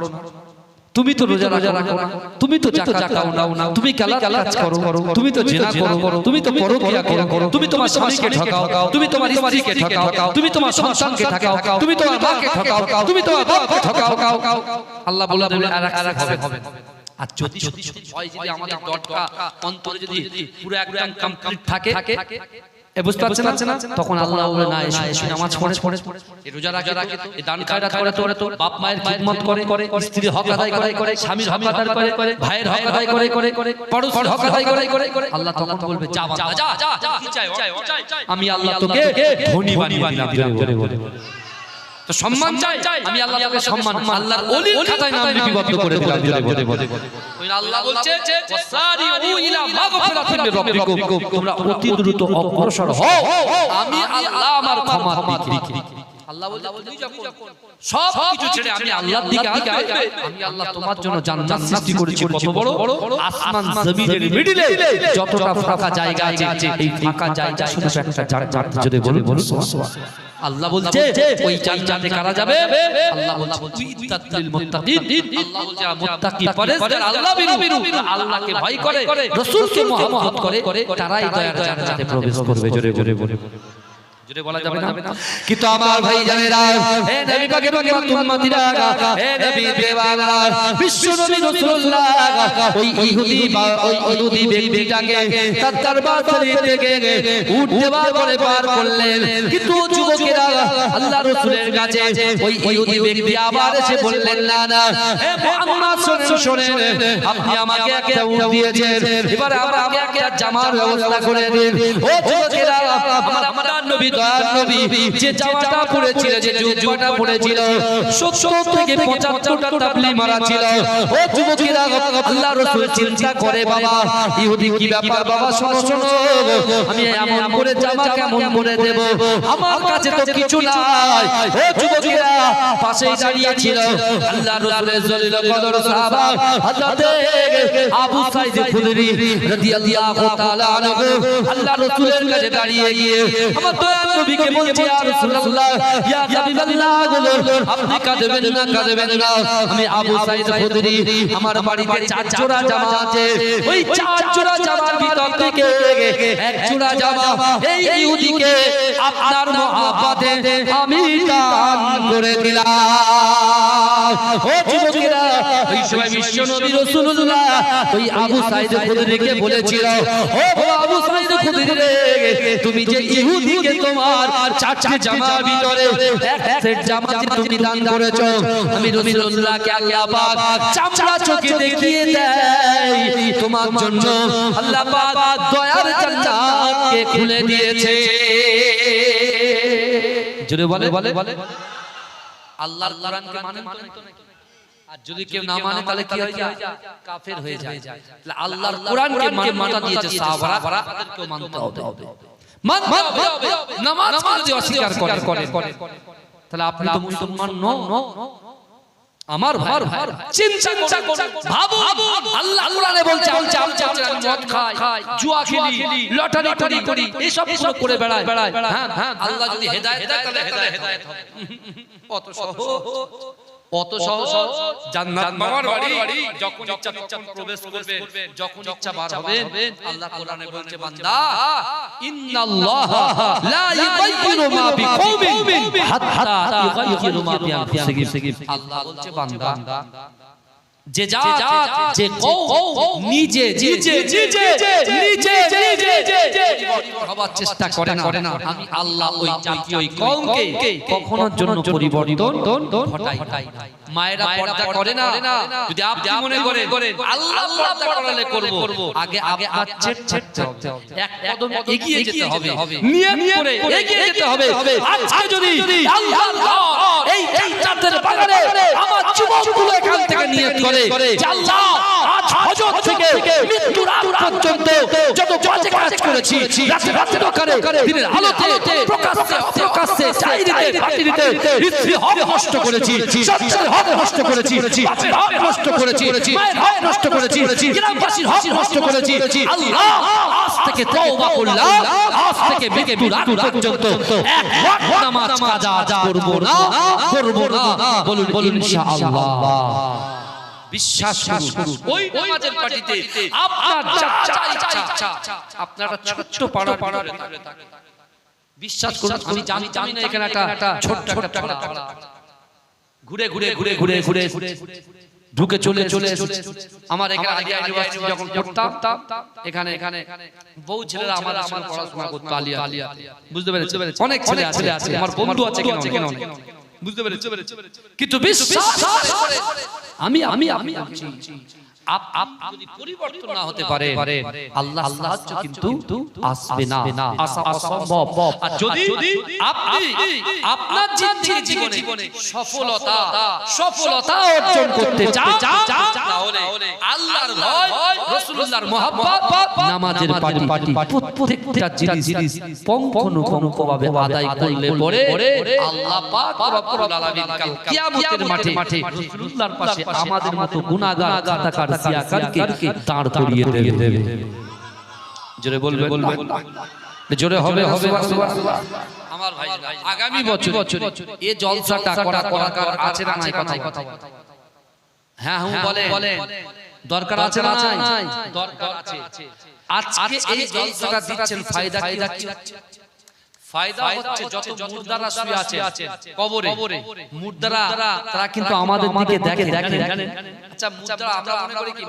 তুমি তো রোজা রাখো না, তুমি তো যাকাত দাও না, তুমি কালাত করো, তুমি তো জিনা করো, তুমি তো পরকিয়া করো, তুমি তোমার স্বামীকে ঠকাও, তুমি তোমার স্ত্রীকে ঠকাও, তুমি তোমার সন্তানকে ঠকাও, তুমি তোমার মাকে ঠকাও, তুমি তোমার বাপকে ঠকাও। আল্লাহ বলে আর হবে। আর যদি ভয় যদি আমাদের দরকার অন্তরে যদি পুরো একদম কমপ্লিট থাকে, বুঝতে পারছেন না, তখন আল্লাহ বলে না এসে নামাজ পড়ে, রোজা রাখে, দান খায়রাত করে, বাপ মায়ের খিদমত করে, স্ত্রীর হক আদায় করে, স্বামীর হক আদায় করে, ভাইয়ের হক আদায় করে, পড়োশির হক আদায় করে, আল্লাহ তখন বলবে যা কি চাই আমি আল্লাহ তোকে ধনী বানিয়ে দিলাম। তো সম্মান চাই, আমি আল্লাহ তোকে সম্মান, আল্লাহর ওলির খাতায় নাম লিপিবদ্ধ করে দিলাম। ওই আল্লাহ বলছে ওয়াসারিউ ইলা মাগফিরাতিন মির রাব্বিকুম, তোমরা অতি দ্রুত অগ্রসর হও, আমি আল্লাহ আমার ক্ষমা দিকে। আল্লাহ বলছে তুমি যখন সব কিছু ছেড়ে আমি আল্লাহর দিকে আসবে, আমি আল্লাহ তোমার জন্য জান্নাত সৃষ্টি করেছি, কত বড় আসমান জমিনের মিডলে যতটা ফাঁকা জায়গা আছে, এই ফাঁকা জায়গা শুধু একটা জান্নাত। যদি বলুন সুবহানাল্লাহ। আল্লাহ বলছে ওই জান্নাতে কারা যাবে? আল্লাহ বলছে ইত্তাকিল মুত্তাকিন, আল্লাহ বলছে মুত্তাকি পরহেজগার, আল্লাহ বিরু, আল্লাহকে ভয় করে, রাসূলকে মহব্বত করে, তারাই দয়ার জান্নাতে প্রবেশ করবে। জোরে বলে জোরে বলা যাবে না। কিন্তু আমার ভাই জানেরা, হে নবী পাকের উম্মতিরা, হে নবী দেওয়ানা, বিশ্ব নবী রাসূলুল্লাহ ওই ইহুদি ব্যক্তিটাকে তার দরবার থেকে উঠ দেওয়ার পরে পার করলেন। কিন্তু যুবকেরা আল্লাহর রাসূলের কাছে ওই ইহুদি ব্যক্তি আবার এসে বললেন, না হে মুহাম্মদ শুনেন, আপনি আমাকে একটা উট দিয়েছেন, এবার আমাকে একটা জামার ব্যবস্থা করে দিন। ও যুবকেরা, আমার নবী দয়ার নবী যে জামাটা পরেছিল, যে জুব্বাটা পরেছিল, 70 থেকে 75টা তাবলি মারা ছিল। ও যুবকেরা, আল্লাহ রাসূল চিন্তা করে, বাবা ইহুদি কি ব্যাপার বাবা, শোনো শোনো, আমি এমন করে জামা কেমন করে দেব, আমার কাছে তো কিছু নাই। ও যুবকেরা, পাশেই দাঁড়িয়ে ছিল আল্লাহ রাসূলের জলিল কদর সাহাবা হযরত আবু সাঈদ খুদরি রাদিয়াল্লাহু তাআলা আনহু। আল্লাহ রাসূলের কাছে দাঁড়িয়ে গিয়ে আমার দয়ার নবীকে বলছে, ইয়া রাসূলুল্লাহ, ইয়া হাবিবাল্লাহ, আপনি কাঁদবেন না, কাঁদবেন না। আমি আবু সাঈদ খুদরি, আমার বাড়িতে 4 জোড়া জামা আছে, ওই 4 জোড়া জামার ভিতর থেকে এক জোড়া জামা এই ইহুদিকে আপনার মহব্বতে আমি দান করে দিলাম। ও যুবকেরা, ওই সময় বিশ্বনবী রাসূলুল্লাহ ওই আবু সাঈদ খুদরিকে বলেছিল, ও আবু সাঈদ খুদরি রে, তুমি যে ইহুদিকে তোমার 4টি জামার ভিতরে এক সেট জামা তুমি দান করেছো, আমি রাসূলুল্লাহকে আল্লাহ পাক চামড়া চোখে দেখিয়ে দেয়, তোমার জন্য আল্লাহ পাক দয়ার জান্নাতকে খুলে দিয়েছে। জোরে বলে আল্লাহর কোরআনকে মানেন তো নাকি? আর যদি কেউ না মানে তাহলে কি হয়ে যায়? কাফের হয়ে যায়। তাহলে আল্লাহর কোরআনকে মানতে দিয়েছে সাহাবারা, তাদেরকেও মানতে হবে। মানতে হবে। নামাজ যদি অস্বীকার করে তাহলে আপনি তো মুসলমান নন। আমার ভাই চিন্তা করুন, ভাবো, আল্লাহ কোরআনে বলছে আমি মদ খাই, জুয়া খেলি, লটারি করি, এসব করে বেড়াই। হ্যাঁ, আল্লাহ যদি হেদায়েত দেয় তাহলে হেদায়েত হবে। অত সহজ জান্নাত বাবার বাড়ি, যখন ইচ্ছা তখন প্রবেশ করবে, যখন ইচ্ছা বার হবে। আল্লাহ কোরআনে বলছে, বান্দা ইন্নাল্লাহা লা ইউগাইয়িরু মা বিকওমিন হাত্তা ইউগাইয়িরু মা বিআনফুসিহিম। আল্লাহ বলছে, বান্দা যে নিজে হবার চেষ্টা করে না, আমি আল্লাহ ওই জাতি ওই কওমকে কখনোর জন্য পরিবর্তন ঘটাই না। মায়েরা পর্দা করে না, যদি আপনি মনে করেন আল্লাহ পর্দা করালে করব, আগে এক কদম এগিয়ে যেতে হবে, নিয়ত করে এগিয়ে যেতে হবে। আজকে যদি আল্লাহর এই জান্নাতের বাগানে আমার যুবকগুলো এখান থেকে নিয়ত করে যে আল্লাহ আজ ফজর থেকে মৃত্যুর আগ পর্যন্ত যত বাজে কাজ করেছি, রাতে করে দিনের আলোতে প্রকাশ্যে চাইরিতে পাটিরিতে স্ত্রী হক নষ্ট করেছি, সন্তানের হক নষ্ট করেছি, বাপের হক নষ্ট করেছি, মায়ের হক নষ্ট করেছি, গ্রামবাসীর হক নষ্ট করেছি। আল্লাহ আজ থেকে তওবা করলাম, আজ থেকে মৃত্যুর আগ পর্যন্ত এক ওয়াক্ত নামাজ কাজা করব না। বলুন ইনশাআল্লাহ। বিশ্বাস করুন, ওই নামাজের পার্টিতে আপনার ইচ্ছা আপনারা ছোট্ট পাড়া বিশ্বাস করুন, আমি জানি না এখানে একটা ছোট্ট পাড়া ঘুরে ঢুকে চলে আমার এখানে আলিয়া ইউনিভার্সিটি যখন পড়তাম, এখানে বহু ছেলেরা আমার পড়াশোনা করতো আলিয়া, বুঝতে পেরেছি, অনেক ছেলে আছে, আমার বন্ধু আছে কেন বুঝতে পেরেছি। কিন্তু বিশ্বাস আমি যদি পরিবর্তন না হতে পারে আল্লাহ সাহায্য কিন্তু আসবে না, আসা অসম্ভব। আর যদি আপনি আপনার জীবনে সফলতা অর্জন করতে চান, তাহলে আল্লাহর ভয়, রাসূলুল্লাহর মহব্বত, নামাজের পাটি প্রত্যেকটা জিনিস পঙ্খানুপঙ্খভাবে আদায় করলে পরে আল্লাহ পাক রব্বুল আলামিন কাল কিয়ামতের মাঠে রাসূলুল্লাহর পাশে আমাদের মতো গুনাহগার খাতাকার সিয়াকারকে দাঁড় করিয়ে দেবে। জোরে বলবেন, জোরে হবে। আমার ভাই, আগামী বছর এই জলসাটা করা আছে না নাই? কথা হ্যাঁ বলে দরকার আছে না নাই? দরকার আছে। আজকে এই জলসাটা দিচ্ছেন ফায়দা কি হচ্ছে? ফায়দা হচ্ছে যত মুর্দারা শুয়ে আছে কবরে, মুর্দারা তারা কিন্তু আমাদের দিকে দেখে। আচ্ছা, মুর্দারা আমরা মনে করি কি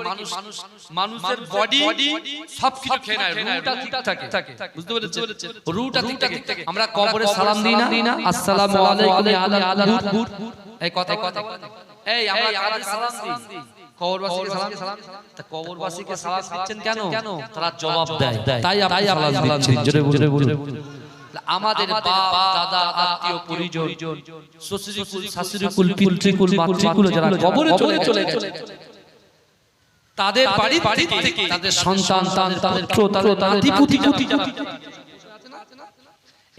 মানুষের বডি সবকিছু খেয়ে নেয়, রূহটা ঠিক থাকে, বুঝতে পেরেছেন? রূহটা ঠিক থাকে। আমরা কবরে সালাম দিই না, আসসালামু আলাইকুম ইয়া আলা রূহ, এই কথা এই আমরা কাদের সালাম দিই? কবরবাসীকে সালাম। তা কবরবাসীকে সালাম দিচ্ছেন কেন? তারা জবাব দেয়, তাই আপনি সালাম দিচ্ছেন। জোরে বলুন। আমাদের বাপ দাদা আত্মীয় পরিজন শ্বশুরকুল শাশুড়িকুল পিতৃকুল মাতৃকুল যারা কবরে চলে গেছে তাদের বাড়ি থেকে তাদের সন্তান তাদের পুত্র তাদের নাতি-পুতি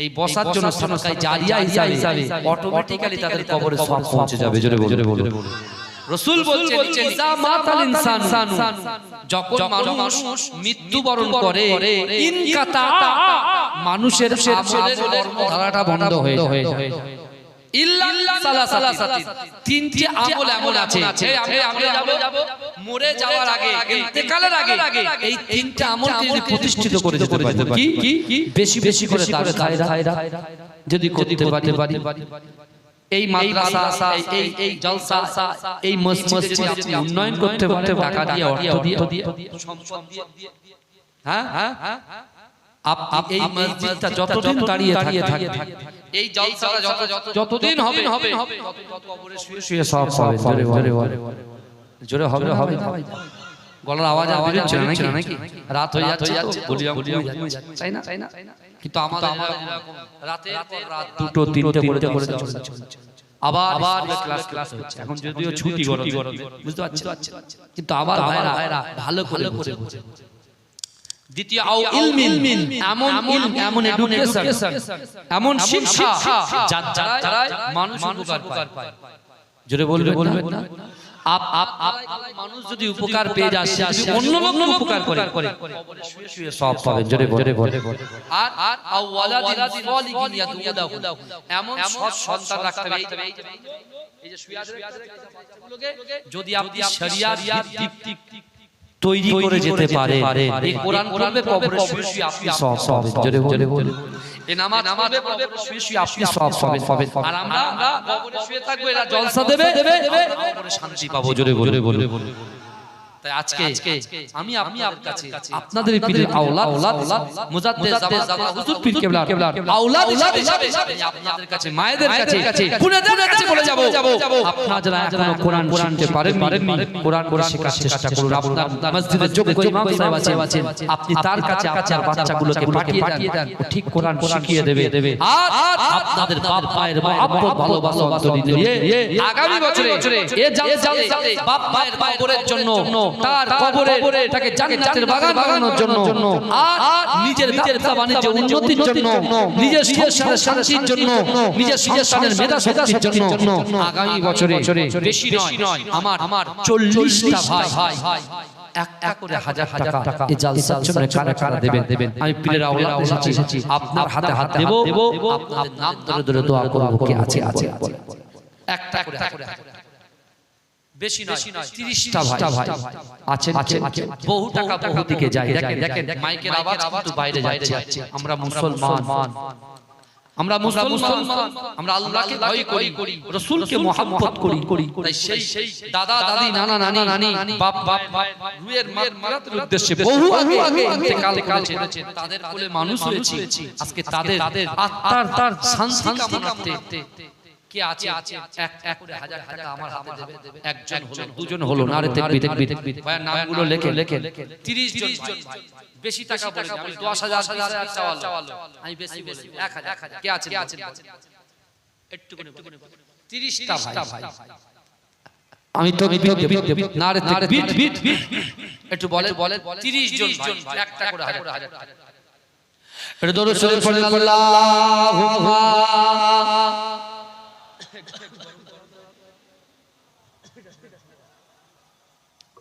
এই বসার জন্য সরকারি জারিয়া হিসাবে অটোমেটিক্যালি তাদের কবরে সব পৌঁছে যাবে। জোরে বলে রাসূল বলছেন ইজা মাতাল ইনসানু যখন মানুষ মৃত্যুবরণ করে ইনকাতা মানুষের আমলের কর্মধারাটা বন্ধ হয়ে যায় ইল্লা সালাসাতি তিনটি আমল এমন আছে আমরা যাব মরে যাওয়ার আগে ইন্তেকালের আগে এই তিনটা আমলকে যদি প্রতিষ্ঠিত করে যেতে পারি কি বেশি করে দান খায়রা যদি করতে পারি এই মাদ্রাসা এই জলসা এই মসজিদ আপনি উন্নয়ন করতে পারেন টাকা দিয়ে অর্থ দিয়ে সম্পদ দিয়ে হ্যাঁ এই মসজিদটা যতদিন দাঁড়িয়ে থাকে এই জলসাটা যতদিন হবে কবরে শুয়ে সব জোরে হবে গলার আওয়াজ বেরোচ্ছে নাকি রাত হয়ে যাচ্ছে বলিয়াম চাই না কিন্তু আমাদের রাতে রাত 2 3টে করে চলছে আবার ক্লাস হচ্ছে এখন যদিও ছুটি গরম বুঝতে পারছেন কিন্তু আবার ভাইরা ভালো করে বুঝে দ্বিতীয় আও ইলমিন এমন এডুকেশন এমন শিক্ষা যারা মানুষ উপকার পায় জোরে বলবেন না মানুষ যদি উপকার পেয়ে যায় অন্য লোক উপকার করে শুয়ে সব পাবে জোরে বলে আর ওয়ালাদিন সালিহিন ইয়াদউদাহু এমন সৎ সন্তান রাখতে হবে এই যে শুয়ে আছে যদি আপনি শরিয়াত ভিত্তিক তৈরি করে যেতে পারে এই কোরআন পড়বে কবরে শুয়ে আপনি সব পাবেন জোরে বলে এই নামাজ পড়বে শুয়ে আপনি সব পাবেন আর আমরা কবরে শুয়ে থাকবো এরা জলসা দেবে কবরে শান্তি পাবো জোরে বলে তাই আজকে আমি আপনাদের কাছে আপনাদের পীরের আওলাদ মুজাদ্দিদ জামান হুজুর পীর কেবলার আওলাদ হিসাবে আপনাদের কাছে মায়েদের কাছে পুনেদের কাছে বলে যাব আপনারা যারা এখনো কোরআন শিখতে পারেননি কোরআন শেখার চেষ্টা করুন আপনার মসজিদে যোগ্য ইমাম সাহেব আছেন আপনি তার কাছে আপনার বাচ্চাগুলোকে পাঠিয়ে দেন ও ঠিক কোরআন শিখিয়ে দেবে আর আপনাদের বাপ মায়ের মহব্বত ভালোবাসা অন্তরে নিয়ে আগামী বছরে এই জালসাতে বাপ মায়ের কবরের জন্য তার কবরে তাকে জান্নাতের বাগান বানানোর জন্য আর নিজের ব্যবসা বাণিজ্য উন্নতির জন্য নিজের সংসারের শান্তির জন্য নিজের সংসারের মেধা শক্তির জন্য আগামী বছরে বেশি নয় আমার 40টা ভাই একটা করে হাজার টাকা এই জালসার জন্য কারা দেবেন আমি পীরের আওলাদ এসেছি আপনার হাতে দেব আপনাদের নাম ধরে দোয়া করব কে আছে একটা করে বেশি নয় 30টা ভাই আছেন বহু টাকা বহু দিকে যায় দেখেন মাইকের আওয়াজ কিন্তু বাইরে যাচ্ছে আমরা মুসলমান আমরা আল্লাহকে ভয় করি রাসূলকে মহব্বত করি তাই সেই দাদা দাদি নানা নানি বাপ রুয়ের মারাতের উদ্দেশ্যে বহু আগে ইন্তেকাল করেছেন তাদের কোলে মানুষ হয়েছে আজকে তাদের আত্মার তার শান্তি কামনাতে কে আছে এক করে হাজার টাকা আমার হাতে দেবে একজন হলো দুজন হলো না রে তাকবীর ভাই নামগুলো লেখে 30 জন ভাই বেশি টাকা বলে আমি 10,000 চাওয়ালো আমি বেশি বলি 1000 কে আছে একটু করে 30টা ভাই আমি তো না রে তাকবীর একটু বলে 30 জন ভাই একটা করে হাজার টাকা এটা দরুদ শরীফ পড়েন আল্লাহুম্মা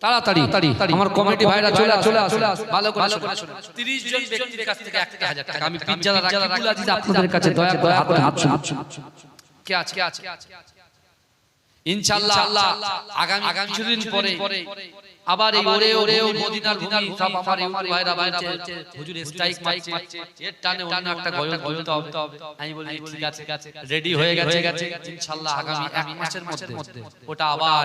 তাড়াতাড়ি আমার কমিটি ভাইরা চলে আসুন ভালো করে শুনুন 30 জন ব্যক্তির কাছ থেকে 1000 টাকা আমি পিজ্জা রাকিবুল আজিজ আপনাদের কাছে দয়া করে হাত কে আছে ইনশাআল্লাহ আগামী কিছুদিন পরে আবার এই ওরে মদিনার ভূমি সব আমার ইউটিউব ভাইরা হুজুর স্ট্রাইক মারছে এর টানে অন্য একটা গজল বলতে হবে আমি বলি ঠিক আছে রেডি হয়ে গেছে ইনশাআল্লাহ আগামী 1 মাসের মধ্যে ওটা আবার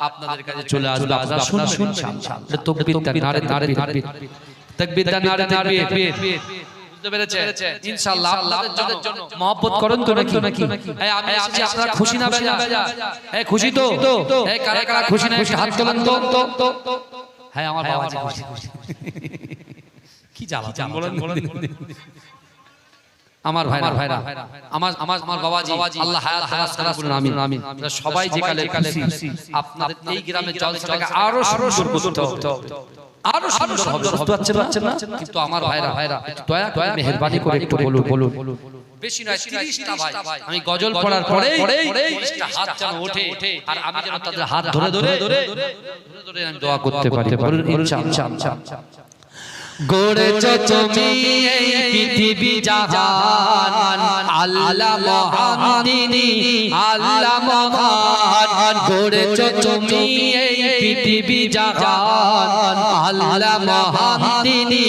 আপনাদের কাছে চলে আসবে আজান শুনুন ইনশাআল্লাহ তাকবীর তাকবীর নারে বুঝতে পেরেছে ইনশাআল্লাহ আপনাদের জন্য মহব্বত করেন তো নাকি এই আমি এসেছি আপনারা খুশি না বেজা এই খুশি তো এই কারা খুশি না একটু হাত তোলেন তো হ্যাঁ আমার বাবা খুশি কি জ্বালা বলেন আমার ভাইরা আমার বাবাজি আল্লাহ হায়াত দারাজ করুন আমিন। সবাই যে কালে খুশি আপনাদের এই গ্রামে জলসাটাকে আরো সুন্দর করতে হবে, আরো সুন্দর হবে, বুঝতে পারছেন না? কিন্তু আমার ভাইরা দয়া করে মেহেরবানি করে একটু বলুন, বেশি নয় 30টা ভাই আমি গজল পড়ার পরে 30টা হাত যেন ওঠে আর আমি যেন তাদের হাত ধরে আমি দোয়া করতে পারি। বলুন ইনশাআল্লাহ। গড়েছো তুমি এই পৃথিবী জাহান, আল্লাহ মহান তিনি আল্লাহ মহান। গড়েছো তুমি এই পৃথিবী জাহান, আল্লাহ মহান তিনি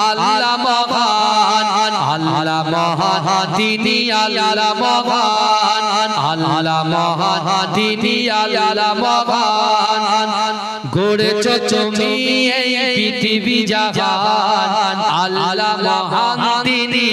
আল্লাহ মহান। আল্লাহ মহান তিনি আল্লাহ মহান, আল্লাহ মহান তিনি আল্লাহ মহান। গড়েছো তুমি এই পৃথিবী জাহান, আল্লাহ মহান তিনি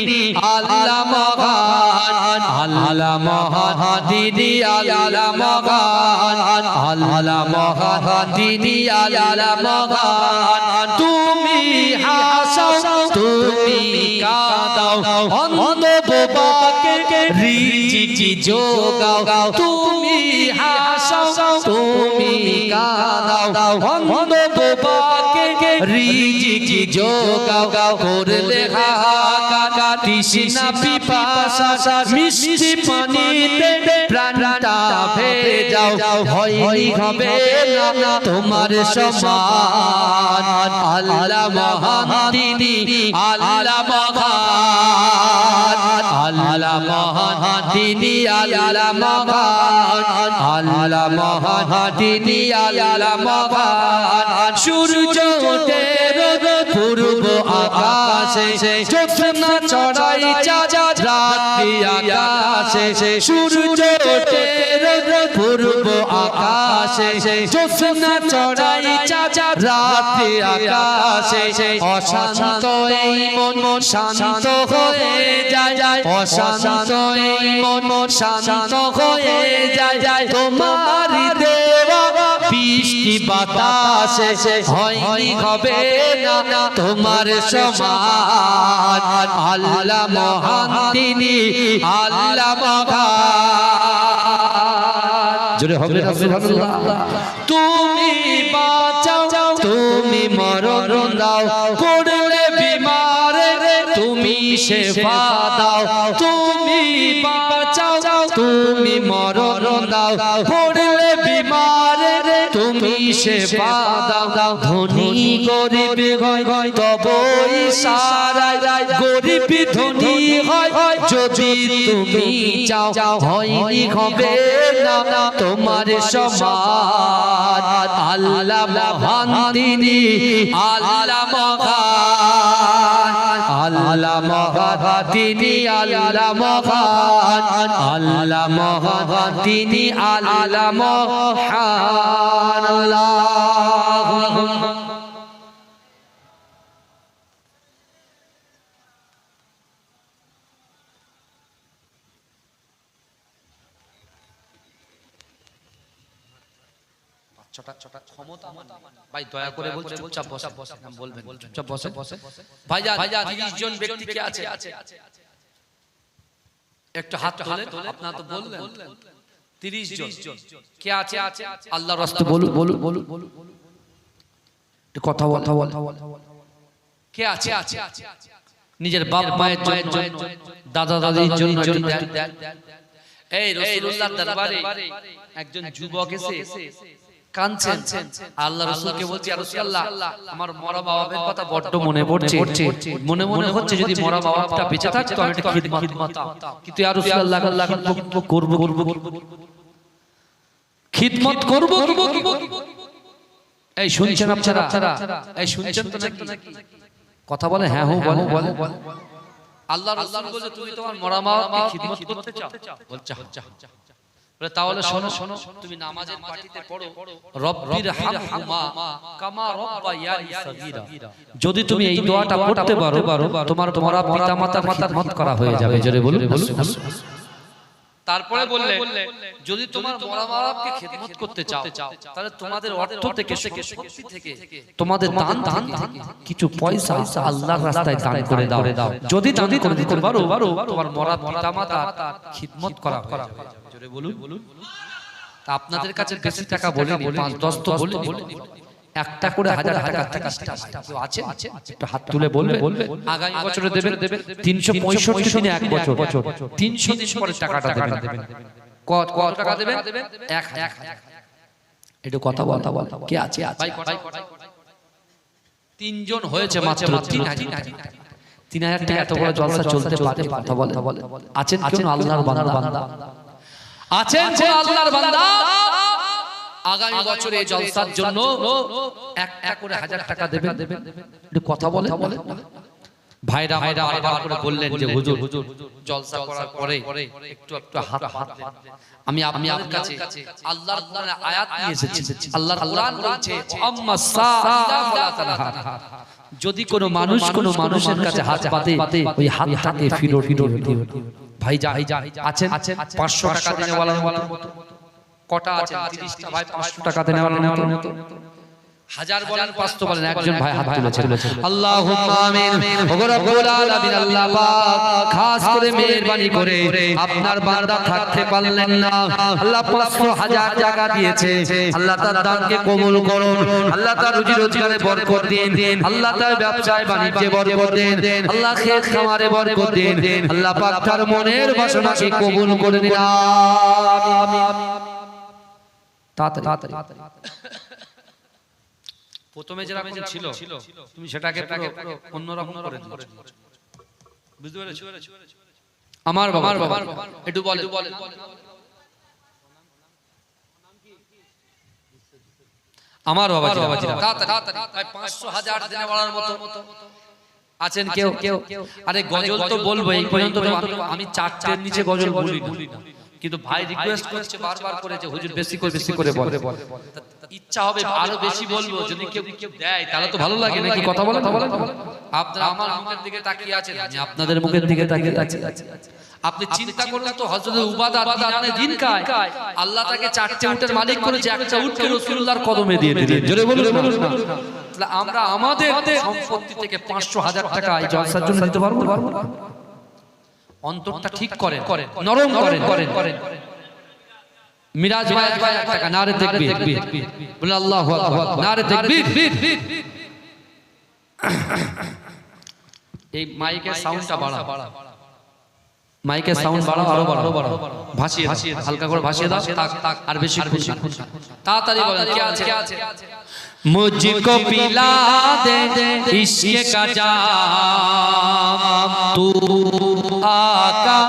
আল্লাহ মহান। আল্লাহ মহান তিনি আল্লাহ মহান, আল্লাহ মহান তিনি আল্লাহ মহান। তুমি হাসাও তুমি কাঁদাও, অন্ধ বোবাকে রিজিক যোগাও। তুমি হাসাও তুমি কাঁদাও, অন্ধ বোবাকে রিজিক যোগাও। করলে হাহাকার তৃষ্ণা পিপাসা, মিষ্টি পানিতে প্রাণটা ভেজাও। হয়নি হবে না তোমার সমান, আল্লাহ মহান তিনি আল্লাহ মহান। আল্লাহ মহান তিনি আল্লাহ মহান, আল্লাহ মহান তিনি আল্লাহ মহান। সূর্য ওঠে পূর্ব আকাশে, জ্যোৎস্না ছড়াই চাঁদ রাত্রি আকাশে। সূর্য ওঠে পূর্ব আকাশে, জ্যোৎস্না ছড়াই চাঁদ রাত্রি আকাশে। অশান্ত এই মন শান্ত হয়ে যায়, অশান্ত এই মন শান্ত হয়ে যায়। তোমার দেওয়া বৃষ্টি বাতাসে হয়নি হবে না তোমার সমান, আল্লাহ মহান তিনি আল্লাহ মহান। জোরে হবে সুবহানাল্লাহ। তুমি বাঁচাও তুমি মরণ দাও, পড়লে বিমারে তুমি শেফা দাও। তুমি বাঁচাও তুমি মরণ দাও, পড়লে বিমারে তুমি শেফা দাও। ধনী গরিব হয় তবু ইশারায়, গরিব ধনী হয় যদি তুমি চাও। হয়নি হবে না তোমার সমান, আল্লাহ মহান তিনি আল্লাহ মহান। আল্লাহ মহান তিনি আল্লাহ মহান, আল্লাহ মহান তিনি আল্লাহ মহান। আল্লাহুম্মা ছোটা ক্ষমতা ভাই দয়া করে বলছি চুপচাপ বসে বলবেন, চুপচাপ বসে। ভাইজান 30 জন ব্যক্তি কে আছে একটু হাত তোলে। আপনারা তো বললেন 30 জন কে আছে আল্লাহর রাস্তে বলুন একটু কথা বল। কে আছে নিজের বাপ মায়ের জন্য, দাদা দাদির জন্য। এই রাসূলুল্লাহর দরবারে একজন যুবক এসে কাঁদছেন, আল্লাহ রাসূলকে বলছে ইয়া রাসূলুল্লাহ আমার মরা বাবার কথা বড্ড মনে পড়ছে, মনে হচ্ছে যদি মরা বাবাটা বেঁচে থাকতো আমি একটা খিদমত করতাম, কিন্তু ইয়া রাসূলুল্লাহ করব খিদমত করব। এই শুনছেন আপনারা? এই শুনছেন তো নাকি? কথা বলে হ্যাঁ বলে। আল্লাহ রাসূল বলে তুমি তোমার মরা বাবাকে খিদমত করতে চাও? বলছে বলে তাহলে শোনো তুমি নামাজের পাটিতে পড়ো রব্বির হামহুমা কামা রাব্বায়ানি সাগীরা। যদি তুমি এই দোয়াটা পড়তে পারো, তোমার মরা পিতামাতার খিদমত করা হয়ে যাবে। জোরে বলুন। 30 জন ব্যক্তি কে আছে? 30 জন কে আছে? নিজের বাপ মায়ের জন্য, দাদা দাদির জন্য। এই রাসূলুল্লাহর দরবারে একজন যুবক এসে কাঁদছেন, আল্লাহ রাসূলকে বলছে ইয়া রাসূলুল্লাহ আমার মরা বাবার কথা বড্ড মনে পড়ছে, মনে হচ্ছে যদি মরা বাবাটা বেঁচে থাকতো আমি একটা খিদমত করতাম, কিন্তু ইয়া রাসূলুল্লাহ করব। এই শুনছেন আপনারা? এই শুনছেন তো নাকি? কথা বলে হ্যাঁ বলে। আল্লাহ রাসূল বলে তুমি তোমার মরা বাবাকে খিদমত করতে চাও? বলছে তারপরে বললে যদি তোমার মরা বাবাকে খেদমত করতে চাও তাহলে তোমাদের অর্থ থেকে সম্পত্তি থেকে তোমাদের দান থেকে কিছু পয়সা আল্লাহর রাস্তায় দান করে দাও যদি দান করে দিতে পারো তোমার মরা পিতামাতা খিদমত করা জোরে বলুন। তা আপনাদের কাছে বেশি টাকা বলিনি, 5-10 তো বলিনি, একটা করে 1000 টাকা কেউ আছে একটু হাত তুলে বলবে আগামী বছরে দেবেন 365 দিনে এক বছর 300 দিন পরে টাকাটা দেবেন। কত টাকা দেবেন? 1000। একটু কথা বল কে আছে ভাই? তিনজন হয়েছে মাত্র 3000 টাকা এত বড় জলসা চলতে পারে? কথা বলে আছেন কেউ আল্লাহর বান্দা? আছেন কোন আল্লাহর বান্দা আগামী বছরে এই জলসার জন্য একটা করে 1000 টাকা দেবেন? একটু কথা বলে ভাইরা বারবার করে বললেন যে হুজুর জলসা করার পরে একটু হাত আমি আপনার কাছে আল্লাহর কোরআনের আয়াত নিয়ে এসেছি। আল্লাহর কোরআন বলছে আম্মা সাইদা ফালা তানহা, যদি কোনো মানুষের কাছে হাত পাতে ওই হাতটাকে ফিরো ভাই যা আছেন 500 টাকা দিনে ওয়ালার মতো কটা আছে? 30টা ভাই 500 টাকা দেনে ওয়ালার মতো 1000 বলেন 500 বলেন, একজন ভাই হাত তুলেছে। আল্লাহুম্মা আমিন। ওগো রব্বুল আলামিন আল্লাহ পাক খাস করে মেহেরবানি করে আপনার বান্দা থাকতে পারলেন না, আল্লাহ 500,000 টাকা দিয়েছে, আল্লাহ তার দানকে কবুল করুন, আল্লাহ তার রুজি রোজগারে বরকত দিন, আল্লাহ তার ব্যবসায় বাণিজ্যে বরকত দিন, আল্লাহ খেত খামারে বরকত দিন, আল্লাহ পাক তার মনের বাসনাকে কবুল করে নিন। আমিন। তাড়াতাড়ি প্রথমে যেরকম ছিল তুমি সেটাকে অন্যরকম করে দিচ্ছ, বুঝতে পেরেছো? আমার বাবা একটু বলে আমার বাবা তাড়াতাড়ি 500,000 দিনে বাড়ার মতো আছেন কেউ? আরে গজল তো বলবো, এই পর্যন্ত আমি 4টের নিচে গজল বলি না, কিন্তু ভাই রিকোয়েস্ট করছে বারবার করে যে হুজুর বেশি করে বলে, ইচ্ছা হবে আরো বেশি বলবো, যদি কেউ দেয় তাহলে তো ভালো লাগে নাকি? কথা বলে আপনারা আমার মুখের দিকে তাকিয়ে আছেন, আমি আপনাদের মুখের দিকে তাকিয়ে আছি। আপনি চিন্তা করুন তো, হযরত উবাদা দিনানে দিন খায়, আল্লাহ তাকে 4টে উটের মালিক করেছে, একটা উটকে রাসূলুল্লাহর কদমে দিয়ে দিলেন। জোরে বলুন না। তাহলে আমরা আমাদের সম্পত্তি থেকে 500,000 টাকা এই জলসার জন্য দিতে পারবো? অন্তরটা ঠিক করেন, নরম করেন। মিরাজ ভাই এক টাকা নারে তাকবীর বলে আল্লাহু আকবার, নারে তাকবীর। এই মাইকের সাউন্ডটা বাড়া, মাইকের সাউন্ড বাড়াও, আরো বাড়াও, ভাসিয়ে হালকা করে ভাসিয়ে দাও, আর বেশি খুশি তাড়াতাড়ি বলেন কে আছে? मुझको पिला दे इश्क का जाम, तू आका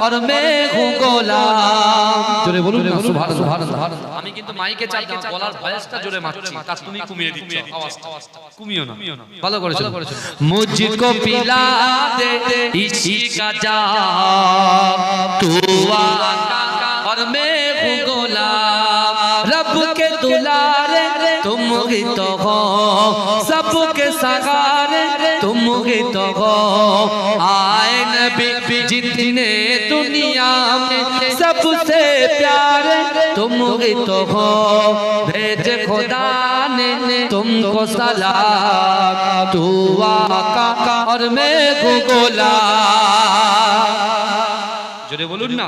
और मैं हूँ গোলাম। জোরে বলুন সুবহানাল্লাহ। আমি কিন্তু মাইকে চাপ না, গলার ভয়েসটা জোরে মারছি, আর তুমি কমিয়ে দিচ্ছ আওয়াজটা, কমিও না, ভালো করেছো। मुझको पिला दे इश्क का जाम, तू आका और मैं हूँ গোলাম, रब के दुलारे तुम ही तो हो, सबके सहारे तुम ही तो हो, आए नबी जितने दुनिया में सबसे प्यारे तुम ही तो हो, भेजे खुदा ने तुमको सलाम, तू आका और मैं हूँ গোলাম। জোরে বলুন না।